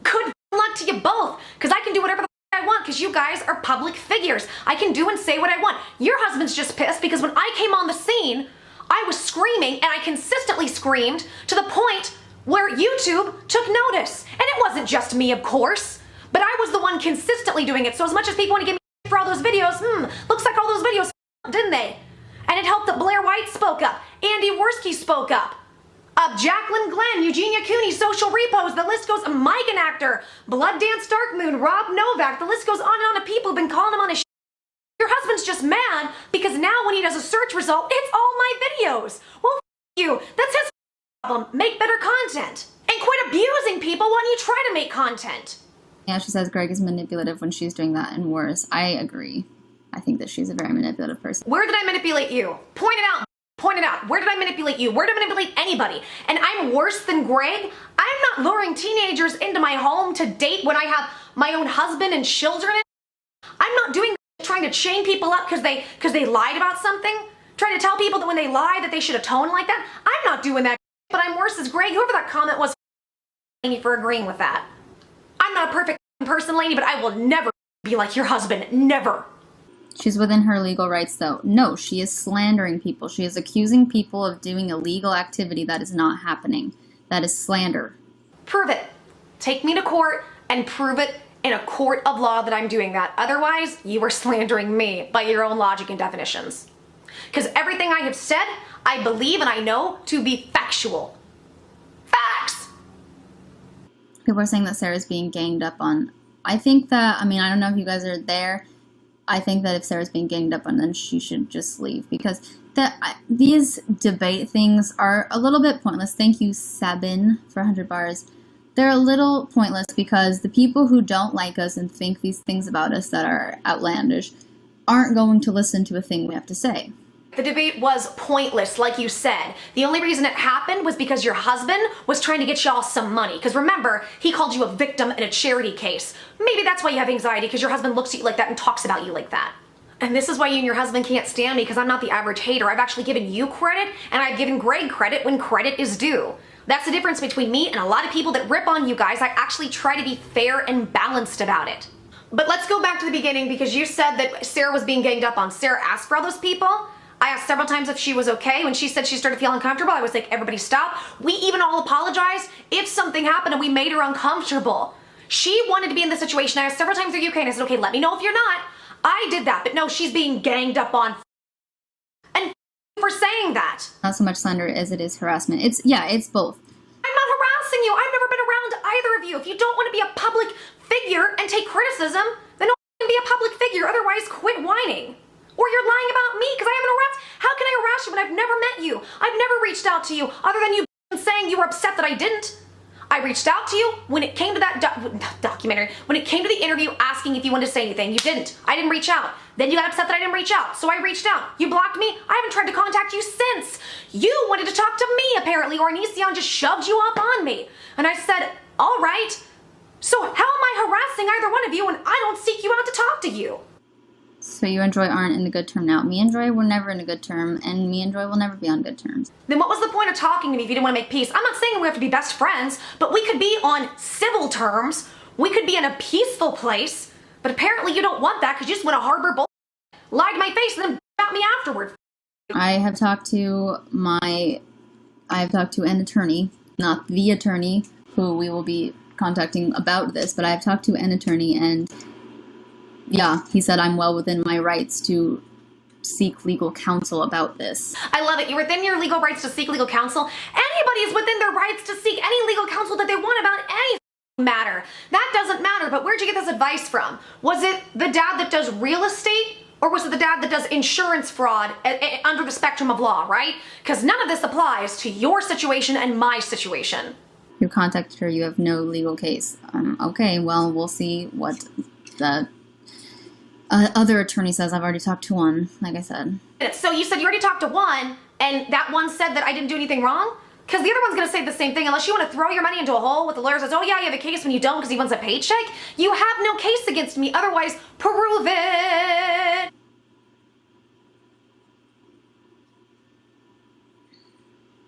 Good luck to you both, because I can do whatever the I want because you guys are public figures. I can do and say what I want. Your husband's just pissed because when I came on the scene, I was screaming and I consistently screamed to the point where YouTube took notice. And it wasn't just me, of course, but I was the one consistently doing it. So as much as people want to give me for all those videos, looks like all those videos didn't they? And it helped that Blair White spoke up. Andy Worski spoke up. Jacqueline Glenn, Eugenia Cooney, social repos, the list goes, Mike, an actor, Blood Dance Dark Moon, Rob Novak, the list goes on and on of people who've been calling him on his Your husband's just mad because now when he does a search result, it's all my videos. Well, you, that's his problem. Make better content. And quit abusing people when you try to make content. Yeah, she says Greg is manipulative when she's doing that and worse. I agree. I think that she's a very manipulative person. Where did I manipulate you? Point it out. Point it out. Where did I manipulate you? Where did I manipulate anybody? And I'm worse than Greg? I'm not luring teenagers into my home to date when I have my own husband and children. I'm not doing trying to chain people up because they lied about something. Trying to tell people that when they lie that they should atone like that. I'm not doing that. But I'm worse as Greg. Whoever that comment was for agreeing with that. I'm not a perfect person, lady, but I will never be like your husband. Never. She's within her legal rights, though. No, she is slandering people. She is accusing people of doing illegal activity that is not happening. That is slander. Prove it. Take me to court and prove it in a court of law that I'm doing that. Otherwise, you are slandering me by your own logic and definitions. Because everything I have said, I believe and I know to be factual. Facts! People are saying that Sarah's being ganged up on. I think that, I mean, I don't know if you guys are there. I think that if Sarah's being ganged up on, then she should just leave, because these debate things are a little bit pointless. Thank you, Sabin, for 100 bars. They're a little pointless because the people who don't like us and think these things about us that are outlandish aren't going to listen to a thing we have to say. The debate was pointless, like you said. The only reason it happened was because your husband was trying to get y'all some money. Because remember, he called you a victim in a charity case. Maybe that's why you have anxiety, because your husband looks at you like that and talks about you like that. And this is why you and your husband can't stand me, because I'm not the average hater. I've actually given you credit, and I've given Greg credit when credit is due. That's the difference between me and a lot of people that rip on you guys. I actually try to be fair and balanced about it. But let's go back to the beginning, because you said that Sarah was being ganged up on. Sarah asked for all those people. I asked several times if she was okay. When she said she started feeling uncomfortable, I was like, everybody stop. We even all apologized if something happened and we made her uncomfortable. She wanted to be in the situation. I asked several times, are you okay? And I said, okay, let me know if you're not. I did that, but no, she's being ganged up on. And for saying that. Not so much slander as it is harassment. It's both. I'm not harassing you. I've never been around either of you. If you don't want to be a public figure and take criticism, then don't be a public figure. Otherwise, quit whining. Or you're lying about me, because I haven't harassed. How can I harass you when I've never met you? I've never reached out to you, other than you saying you were upset that I didn't. I reached out to you when it came to that documentary, when it came to the interview asking if you wanted to say anything. You didn't. I didn't reach out. Then you got upset that I didn't reach out, so I reached out. You blocked me. I haven't tried to contact you since. You wanted to talk to me, apparently, or Onision just shoved you up on me. And I said, all right. So how am I harassing either one of you when I don't seek you out to talk to you? So you and Joy aren't in a good term now. Me and Joy were never in a good term, and me and Joy will never be on good terms. Then what was the point of talking to me if you didn't want to make peace? I'm not saying we have to be best friends, but we could be on civil terms. We could be in a peaceful place. But apparently you don't want that, because you just want to harbor bull, lie to my face, and then about me afterward. I have talked to an attorney, not the attorney who we will be contacting about this, but I have talked to an attorney, and yeah, he said I'm well within my rights to seek legal counsel about this. I love it. You're within your legal rights to seek legal counsel. Anybody is within their rights to seek any legal counsel that they want about any matter. That doesn't matter, but where'd you get this advice from? Was it the dad that does real estate? Or was it the dad that does insurance fraud under the spectrum of law, right? Because none of this applies to your situation and my situation. You contacted her, you have no legal case. Okay, well, we'll see what the other attorney says. I've already talked to one, like I said. So you said you already talked to one, and that one said that I didn't do anything wrong? Because the other one's going to say the same thing, unless you want to throw your money into a hole with the lawyer says, oh yeah, you have a case when you don't because he wants a paycheck. You have no case against me, otherwise prove it.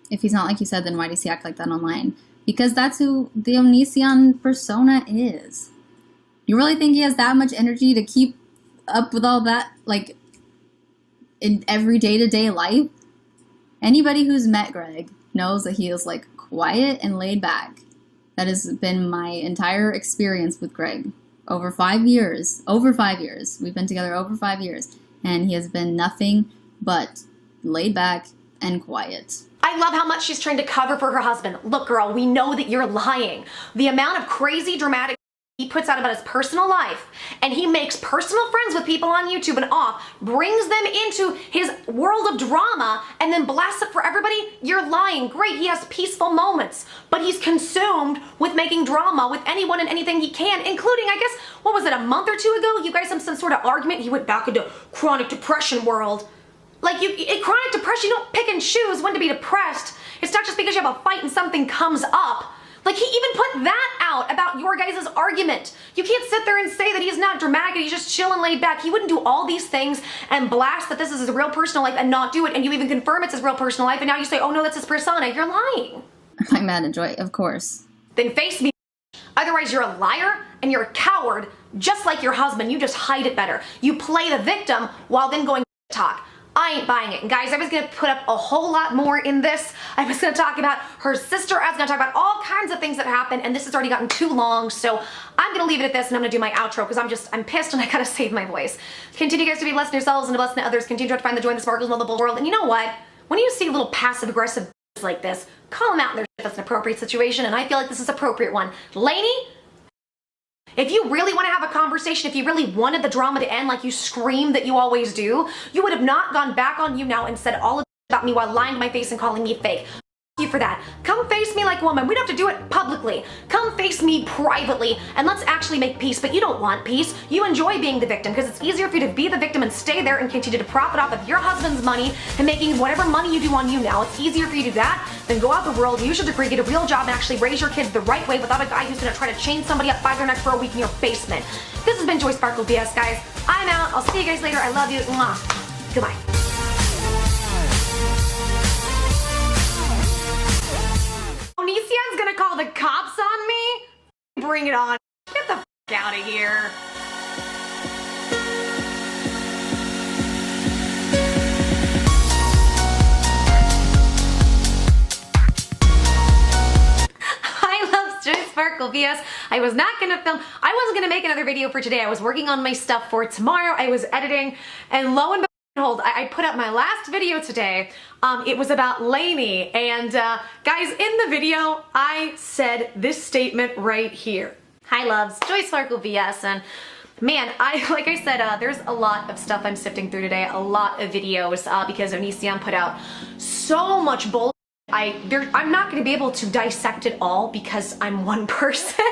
If he's not like you said, then why does he act like that online? Because that's who the Onision persona is. You really think he has that much energy to keep up with all that, like, in every day-to-day life? Anybody who's met Greg knows that he is, like, quiet and laid back. That has been my entire experience with Greg. Over 5 years. We've been together over 5 years. And he has been nothing but laid back and quiet. I love how much she's trying to cover for her husband. Look, girl, we know that you're lying. The amount of crazy, dramatic he puts out about his personal life, and he makes personal friends with people on YouTube and off, brings them into his world of drama, and then blasts it for everybody. You're lying. Great, he has peaceful moments, but he's consumed with making drama with anyone and anything he can, including, I guess, what was it, a month or two ago? You guys have some sort of argument. He went back into chronic depression world. Like, in chronic depression, you don't pick and choose when to be depressed. It's not just because you have a fight and something comes up. Like, he even put that out about your guys' argument. You can't sit there and say that he's not dramatic and he's just chill and laid back. He wouldn't do all these things and blast that this is his real personal life and not do it, and you even confirm it's his real personal life, and now you say, oh no, that's his persona. You're lying. I'm mad at Joy, of course. Then face me. Otherwise, you're a liar and you're a coward, just like your husband. You just hide it better. You play the victim while then going to talk. I ain't buying it. And guys, I was going to put up a whole lot more in this. I was going to talk about her sister. I was going to talk about all kinds of things that happened, and this has already gotten too long, so I'm going to leave it at this, and I'm going to do my outro because I'm pissed and I got to save my voice. Continue, guys, to be blessed in yourselves and to bless in others. Continue to find the joy in the sparkles of the world. And you know what? When you see little passive-aggressive like this, call them out in their shit if that's an appropriate situation, and I feel like this is an appropriate one. Lainey, if you really want to have a conversation, if you really wanted the drama to end like you scream that you always do, you would have not gone back on you now and said all of about me while lying to my face and calling me fake. You for that. Come face me like a woman. We don't have to do it publicly. Come face me privately and let's actually make peace. But you don't want peace. You enjoy being the victim because it's easier for you to be the victim and stay there and continue to profit off of your husband's money and making whatever money you do on you now. It's easier for you to do that than go out the world, use your degree, get a real job, and actually raise your kids the right way without a guy who's gonna try to chain somebody up by their neck for a week in your basement. This has been Joy Sparkle BS, guys. I'm out. I'll see you guys later. I love you. Mwah. Goodbye. Onisian's gonna call the cops on me? Bring it on. Get the f*** out of here. I love Joy Sparkle VS. I was not gonna film. I wasn't gonna make another video for today. I was working on my stuff for tomorrow. I was editing, and lo and behold, I put up my last video today. It was about Lainey, and guys, in the video, I said this statement right here. Hi loves, Joy Sparkle VS, and man, like I said, there's a lot of stuff I'm sifting through today, a lot of videos, because Onision put out so much bull. I'm not going to be able to dissect it all because I'm one person,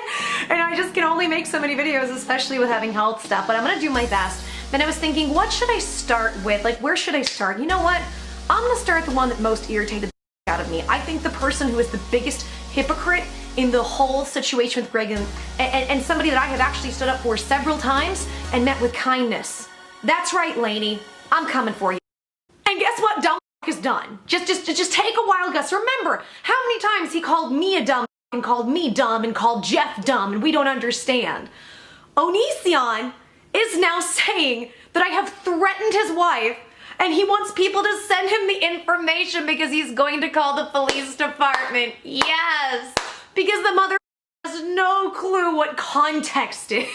and I just can only make so many videos, especially with having health stuff, but I'm going to do my best. And I was thinking, what should I start with? Like, where should I start? You know what? I'm gonna start the one that most irritated the out of me. I think the person who is the biggest hypocrite in the whole situation with Greg and somebody that I have actually stood up for several times and met with kindness. That's right, Lainey. I'm coming for you. And guess what dumb is done? Just take a wild guess. Remember how many times he called me a dumb and called me dumb and called Jeff dumb and we don't understand. Onision is now saying that I have threatened his wife and he wants people to send him the information because he's going to call the police department. Yes, because the mother has no clue what context is.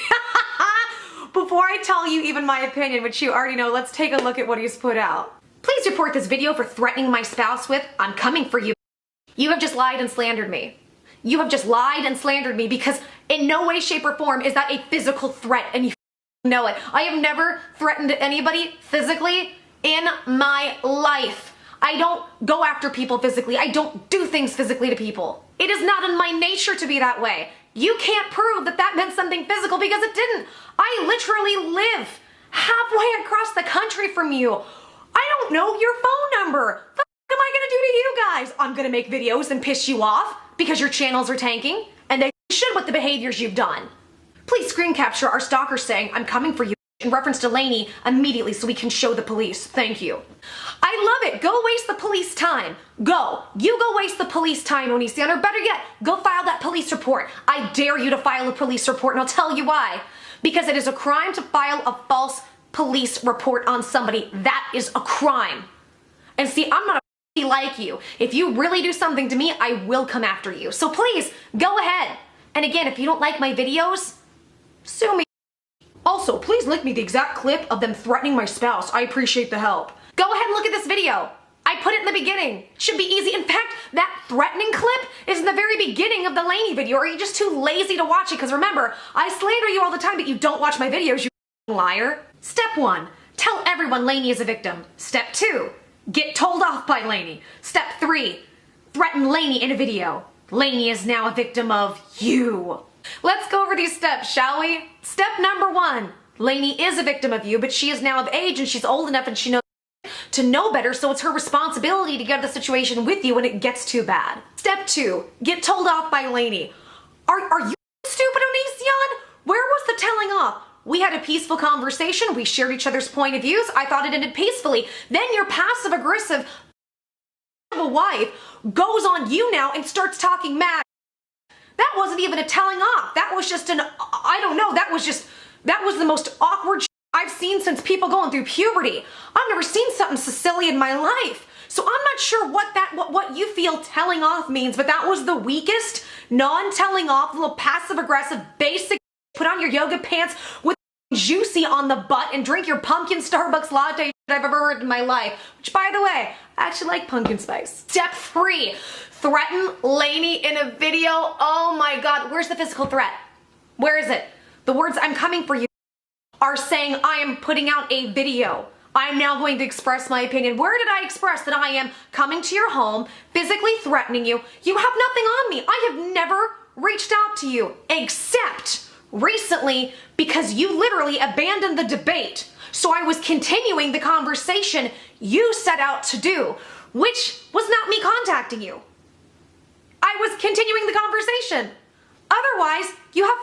Before I tell you even my opinion, which you already know, let's take a look at what he's put out. Please report this video for threatening my spouse with, I'm coming for you. You have just lied and slandered me. You have just lied and slandered me because in no way, shape, or form is that a physical threat, and you know it. I have never threatened anybody physically in my life. I don't go after people physically. I don't do things physically to people. It is not in my nature to be that way. You can't prove that that meant something physical because it didn't. I literally live halfway across the country from you. I don't know your phone number. The f am I gonna do to you guys? I'm gonna make videos and piss you off because your channels are tanking, and they should with the behaviors you've done. Please screen capture our stalker saying, I'm coming for you, in reference to Lainey immediately so we can show the police. Thank you. I love it. Go waste the police time. Go. You go waste the police time, Onision, or better yet, go file that police report. I dare you to file a police report, and I'll tell you why. Because it is a crime to file a false police report on somebody. That is a crime. And see, I'm not like you. If you really do something to me, I will come after you. So please, go ahead. And again, if you don't like my videos, sue me. Also, please link me the exact clip of them threatening my spouse. I appreciate the help. Go ahead and look at this video. I put it in the beginning. Should be easy. In fact, that threatening clip is in the very beginning of the Lainey video. Are you just too lazy to watch it? Because remember, I slander you all the time, but you don't watch my videos, you liar. Step 1, tell everyone Lainey is a victim. Step 2, get told off by Lainey. Step 3, threaten Lainey in a video. Lainey is now a victim of you. Let's go over these steps, shall we? Step number 1, Lainey is a victim of you, but she is now of age and she's old enough and she knows to know better, so it's her responsibility to get out of the situation with you when it gets too bad. Step 2, get told off by Lainey. Are you stupid, Onision? Where was the telling off? We had a peaceful conversation, we shared each other's point of views, I thought it ended peacefully. Then your passive-aggressive wife goes on you now and starts talking mad. That wasn't even a telling off. That was just an, I don't know, that was the most awkward I've seen since people going through puberty. I've never seen something so silly in my life. So I'm not sure what you feel telling off means, but that was the weakest, non-telling off, little passive-aggressive, basic, put on your yoga pants with juicy on the butt and drink your pumpkin Starbucks latte I've ever heard in my life, which by the way, I actually like pumpkin spice. Step 3, threaten Lainey in a video. Oh my God, where's the physical threat? Where is it? The words "I'm coming for you" are saying I am putting out a video. I am now going to express my opinion. Where did I express that I am coming to your home, physically threatening you? You have nothing on me. I have never reached out to you, except recently, because you literally abandoned the debate. So I was continuing the conversation you set out to do, which was not me contacting you. I was continuing the conversation. Otherwise, you have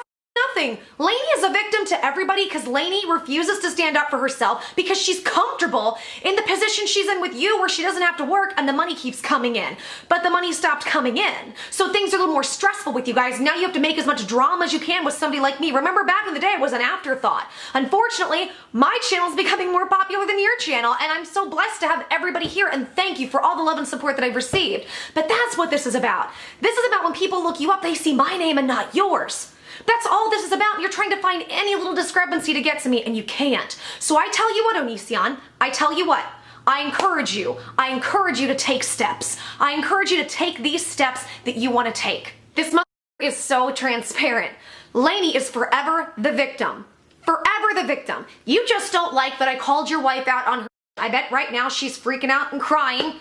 nothing. Lainey is a victim to everybody because Lainey refuses to stand up for herself because she's comfortable in the position she's in with you where she doesn't have to work and the money keeps coming in. But the money stopped coming in. So things are a little more stressful with you guys. Now you have to make as much drama as you can with somebody like me. Remember back in the day it was an afterthought. Unfortunately, my channel is becoming more popular than your channel and I'm so blessed to have everybody here and thank you for all the love and support that I've received. But that's what this is about. This is about when people look you up, they see my name and not yours. That's all this is about. You're trying to find any little discrepancy to get to me, and you can't. So I tell you what, Onision, I tell you what, I encourage you to take steps. I encourage you to take these steps that you want to take. This mother is so transparent. Lainey is forever the victim. Forever the victim. You just don't like that I called your wife out on her. I bet right now she's freaking out and crying,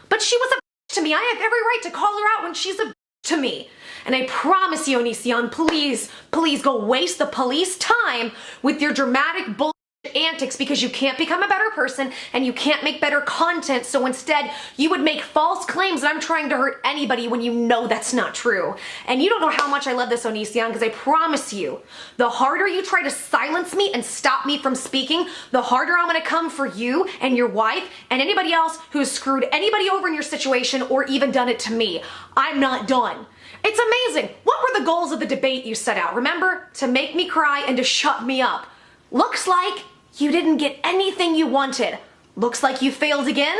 but she was a to me. I have every right to call her out when she's a to me. And I promise you, Onision, please, please go waste the police time with your dramatic bullshit antics because you can't become a better person and you can't make better content. So instead, you would make false claims that I'm trying to hurt anybody when you know that's not true. And you don't know how much I love this, Onision, because I promise you, the harder you try to silence me and stop me from speaking, the harder I'm going to come for you and your wife and anybody else who's screwed anybody over in your situation or even done it to me. I'm not done. It's amazing. What were the goals of the debate you set out? Remember? To make me cry and to shut me up. Looks like you didn't get anything you wanted. Looks like you failed again.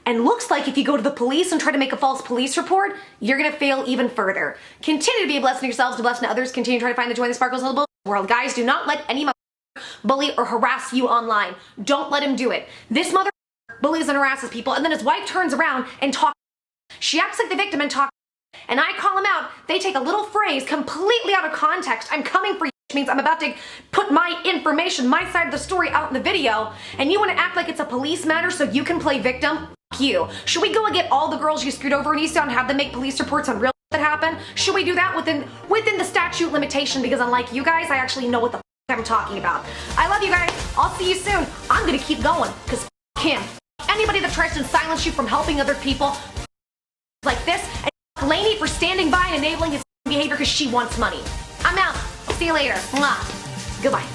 And looks like if you go to the police and try to make a false police report, you're going to fail even further. Continue to be a blessing to yourselves, a blessing to others. Continue to try to find the joy and the sparkles of the world. Guys, do not let any bully or harass you online. Don't let him do it. This mother bullies and harasses people, and then his wife turns around and talks. She acts like the victim and talks. And I call them out, they take a little phrase completely out of context. I'm coming for you, which means I'm about to put my information, my side of the story out in the video, and you want to act like it's a police matter so you can play victim? F you. Should we go and get all the girls you screwed over in Easttown and have them make police reports on real that happened? Should we do that within the statute limitation? Because unlike you guys, I actually know what the I'm talking about. I love you guys. I'll see you soon. I'm going to keep going because him. Anybody that tries to silence you from helping other people like this, and Lainey for standing by and enabling his behavior because she wants money. I'm out. I'll see you later. Mwah. Goodbye.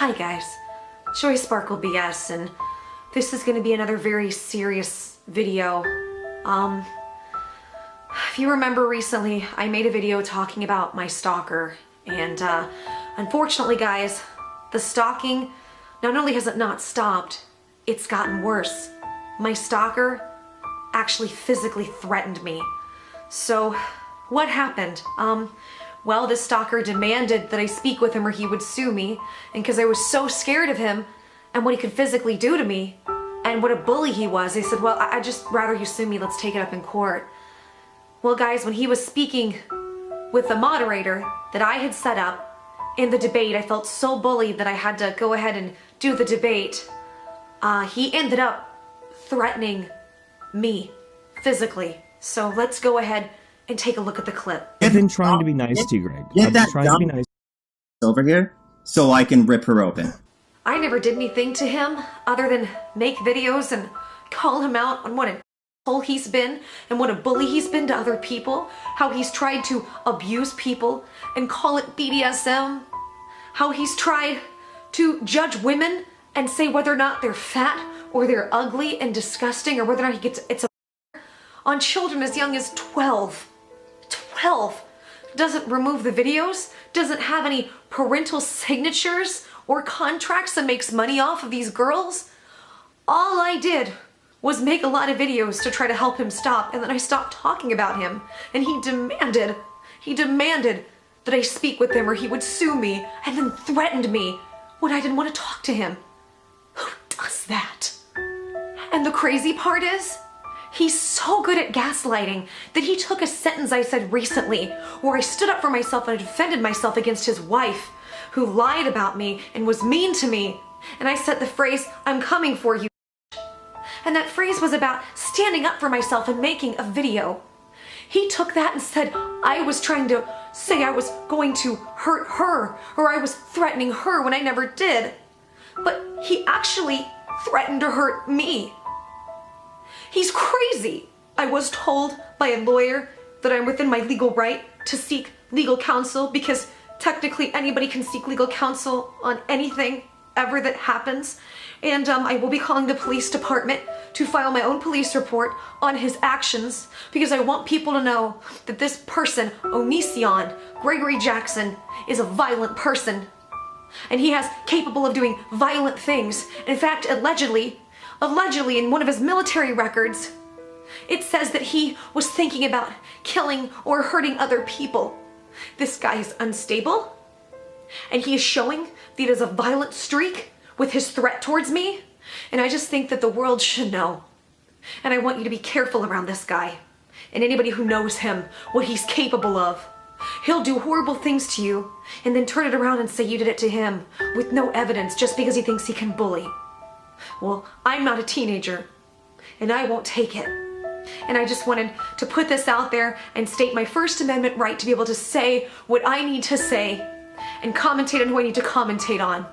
Hi guys, Joy Sparkle BS, and this is going to be another very serious video. If you remember recently, I made a video talking about my stalker, and unfortunately guys, the stalking, not only has it not stopped, it's gotten worse. My stalker actually physically threatened me. So, what happened? Well, this stalker demanded that I speak with him or he would sue me, and because I was so scared of him and what he could physically do to me and what a bully he was, they said, well, I'd just rather you sue me, let's take it up in court. Well guys, when he was speaking with the moderator that I had set up in the debate, I felt so bullied that I had to go ahead and do the debate. He ended up threatening me physically. So let's go ahead and take a look at the clip. I've been trying to be nice to you, Greg. Get I've that been trying to be nice. over here so I can rip her open. I never did anything to him other than make videos and call him out on what an asshole he's been and what a bully he's been to other people, how he's tried to abuse people and call it BDSM, how he's tried to judge women and say whether or not they're fat or they're ugly and disgusting or whether or not it's a on children as young as 12. 12 doesn't remove the videos, doesn't have any parental signatures or contracts and makes money off of these girls. All I did was make a lot of videos to try to help him stop, and then I stopped talking about him, and he demanded that I speak with him or he would sue me, and then threatened me when I didn't want to talk to him. Who does that? And the crazy part is, he's so good at gaslighting that he took a sentence I said recently where I stood up for myself and I defended myself against his wife who lied about me and was mean to me. And I said the phrase, "I'm coming for you." And that phrase was about standing up for myself and making a video. He took that and said I was trying to say I was going to hurt her or I was threatening her when I never did. But he actually threatened to hurt me. He's crazy. I was told by a lawyer that I'm within my legal right to seek legal counsel because technically anybody can seek legal counsel on anything ever that happens. And I will be calling the police department to file my own police report on his actions because I want people to know that this person, Onision, Gregory Jackson, is a violent person. And he is capable of doing violent things. In fact, allegedly in one of his military records, it says that he was thinking about killing or hurting other people. This guy is unstable, and he is showing that he has a violent streak with his threat towards me, and I just think that the world should know. And I want you to be careful around this guy, and anybody who knows him, what he's capable of. He'll do horrible things to you, and then turn it around and say you did it to him with no evidence just because he thinks he can bully. Well, I'm not a teenager, and I won't take it. And I just wanted to put this out there and state my First Amendment right to be able to say what I need to say and commentate on who I need to commentate on.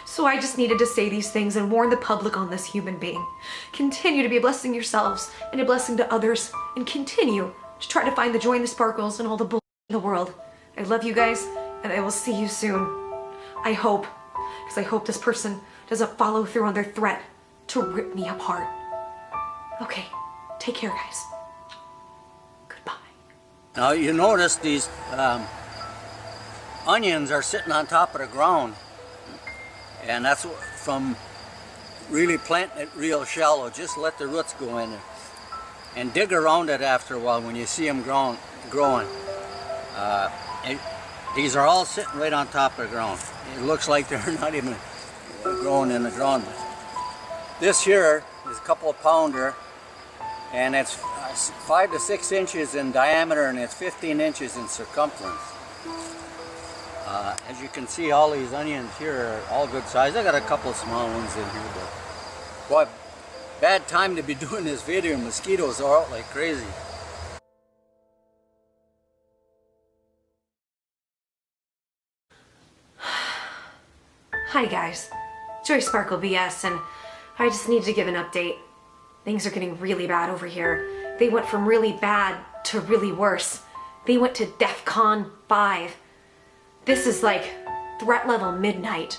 So I just needed to say these things and warn the public on this human being. Continue to be a blessing yourselves and a blessing to others, and continue to try to find the joy and the sparkles and all the bull in the world. I love you guys, and I will see you soon. I hope, because I hope this person doesn't follow through on their threat to rip me apart. Okay, take care, guys. Goodbye. Now you notice these onions are sitting on top of the ground, and that's from really planting it real shallow. Just let the roots go in there and dig around it after a while when you see them growing. These are all sitting right on top of the ground. It looks like they're not even growing in the ground. This here is a couple of pounder, and it's 5 to 6 inches in diameter, and it's 15 inches in circumference. As you can see, all these onions here are all good size. I got a couple of small ones in here, but boy, bad time to be doing this video. Mosquitoes are out like crazy. Hi guys, Joy Sparkle BS, and I just need to give an update. Things are getting really bad over here. They went from really bad to really worse. They went to DEFCON 5. This is like threat level midnight.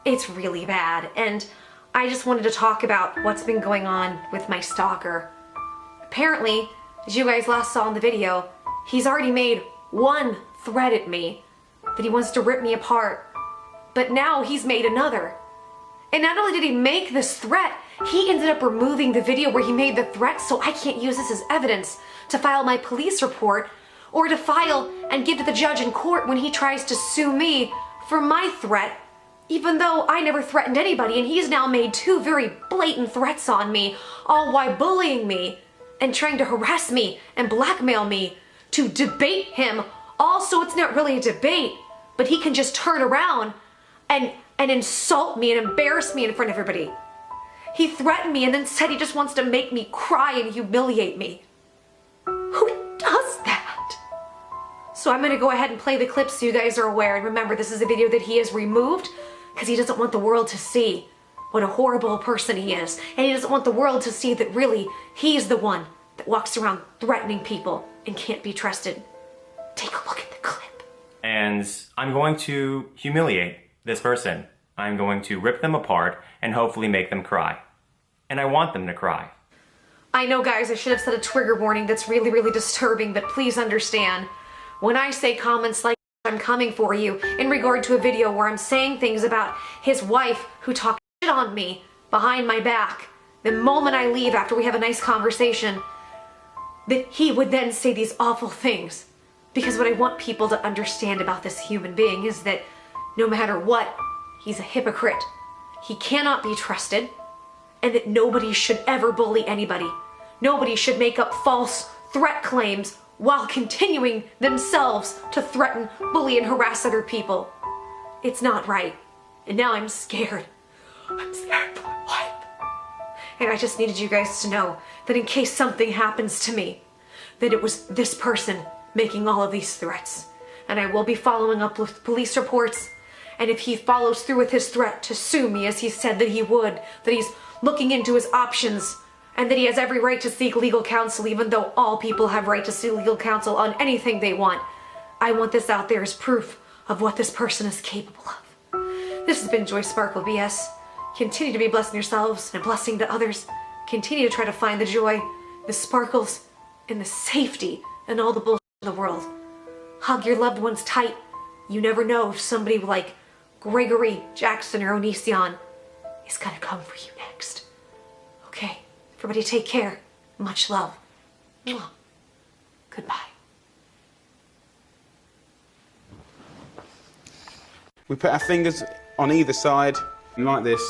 It's really bad, and I just wanted to talk about what's been going on with my stalker. Apparently, as you guys last saw in the video, he's already made one threat at me that he wants to rip me apart, but now he's made another. And not only did he make this threat, he ended up removing the video where he made the threat, so I can't use this as evidence to file my police report or to file and give to the judge in court when he tries to sue me for my threat, even though I never threatened anybody, and he's now made two very blatant threats on me, all while bullying me and trying to harass me and blackmail me to debate him. Also, it's not really a debate, but he can just turn around and insult me and embarrass me in front of everybody. He threatened me and then said he just wants to make me cry and humiliate me. Who does that? So I'm gonna go ahead and play the clip so you guys are aware. And remember, this is a video that he has removed because he doesn't want the world to see what a horrible person he is. And he doesn't want the world to see that really he's the one that walks around threatening people and can't be trusted. Take a look at the clip. And I'm going to humiliate this person. I'm going to rip them apart and hopefully make them cry. And I want them to cry. I know, guys, I should have said a trigger warning that's really, really disturbing, but please understand, when I say comments like I'm coming for you in regard to a video where I'm saying things about his wife who talked shit on me behind my back, the moment I leave after we have a nice conversation, that he would then say these awful things. Because what I want people to understand about this human being is that no matter what, he's a hypocrite. He cannot be trusted, and that nobody should ever bully anybody. Nobody should make up false threat claims while continuing themselves to threaten, bully, and harass other people. It's not right. And now I'm scared. I'm scared for my life. And I just needed you guys to know that in case something happens to me, that it was this person making all of these threats. And I will be following up with police reports. And if he follows through with his threat to sue me as he said that he would, that he's looking into his options, and that he has every right to seek legal counsel, even though all people have right to seek legal counsel on anything they want, I want this out there as proof of what this person is capable of. This has been Joy Sparkle BS. Continue to be blessing yourselves and a blessing to others. Continue to try to find the joy, the sparkles, and the safety in all the bullshit in the world. Hug your loved ones tight. You never know if somebody like Gregory, Jackson, or Onision is gonna come for you next. Okay, everybody take care. Much love. Mwah. Goodbye. We put our fingers on either side, like this,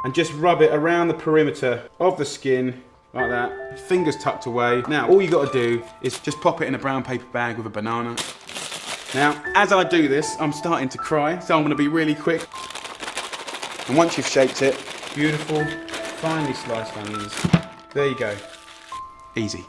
and just rub it around the perimeter of the skin, like that. Fingers tucked away. Now, all you got to do is just pop it in a brown paper bag with a banana. Now, as I do this, I'm starting to cry, so I'm going to be really quick. And once you've shaped it, beautiful, finely sliced onions. There you go. Easy.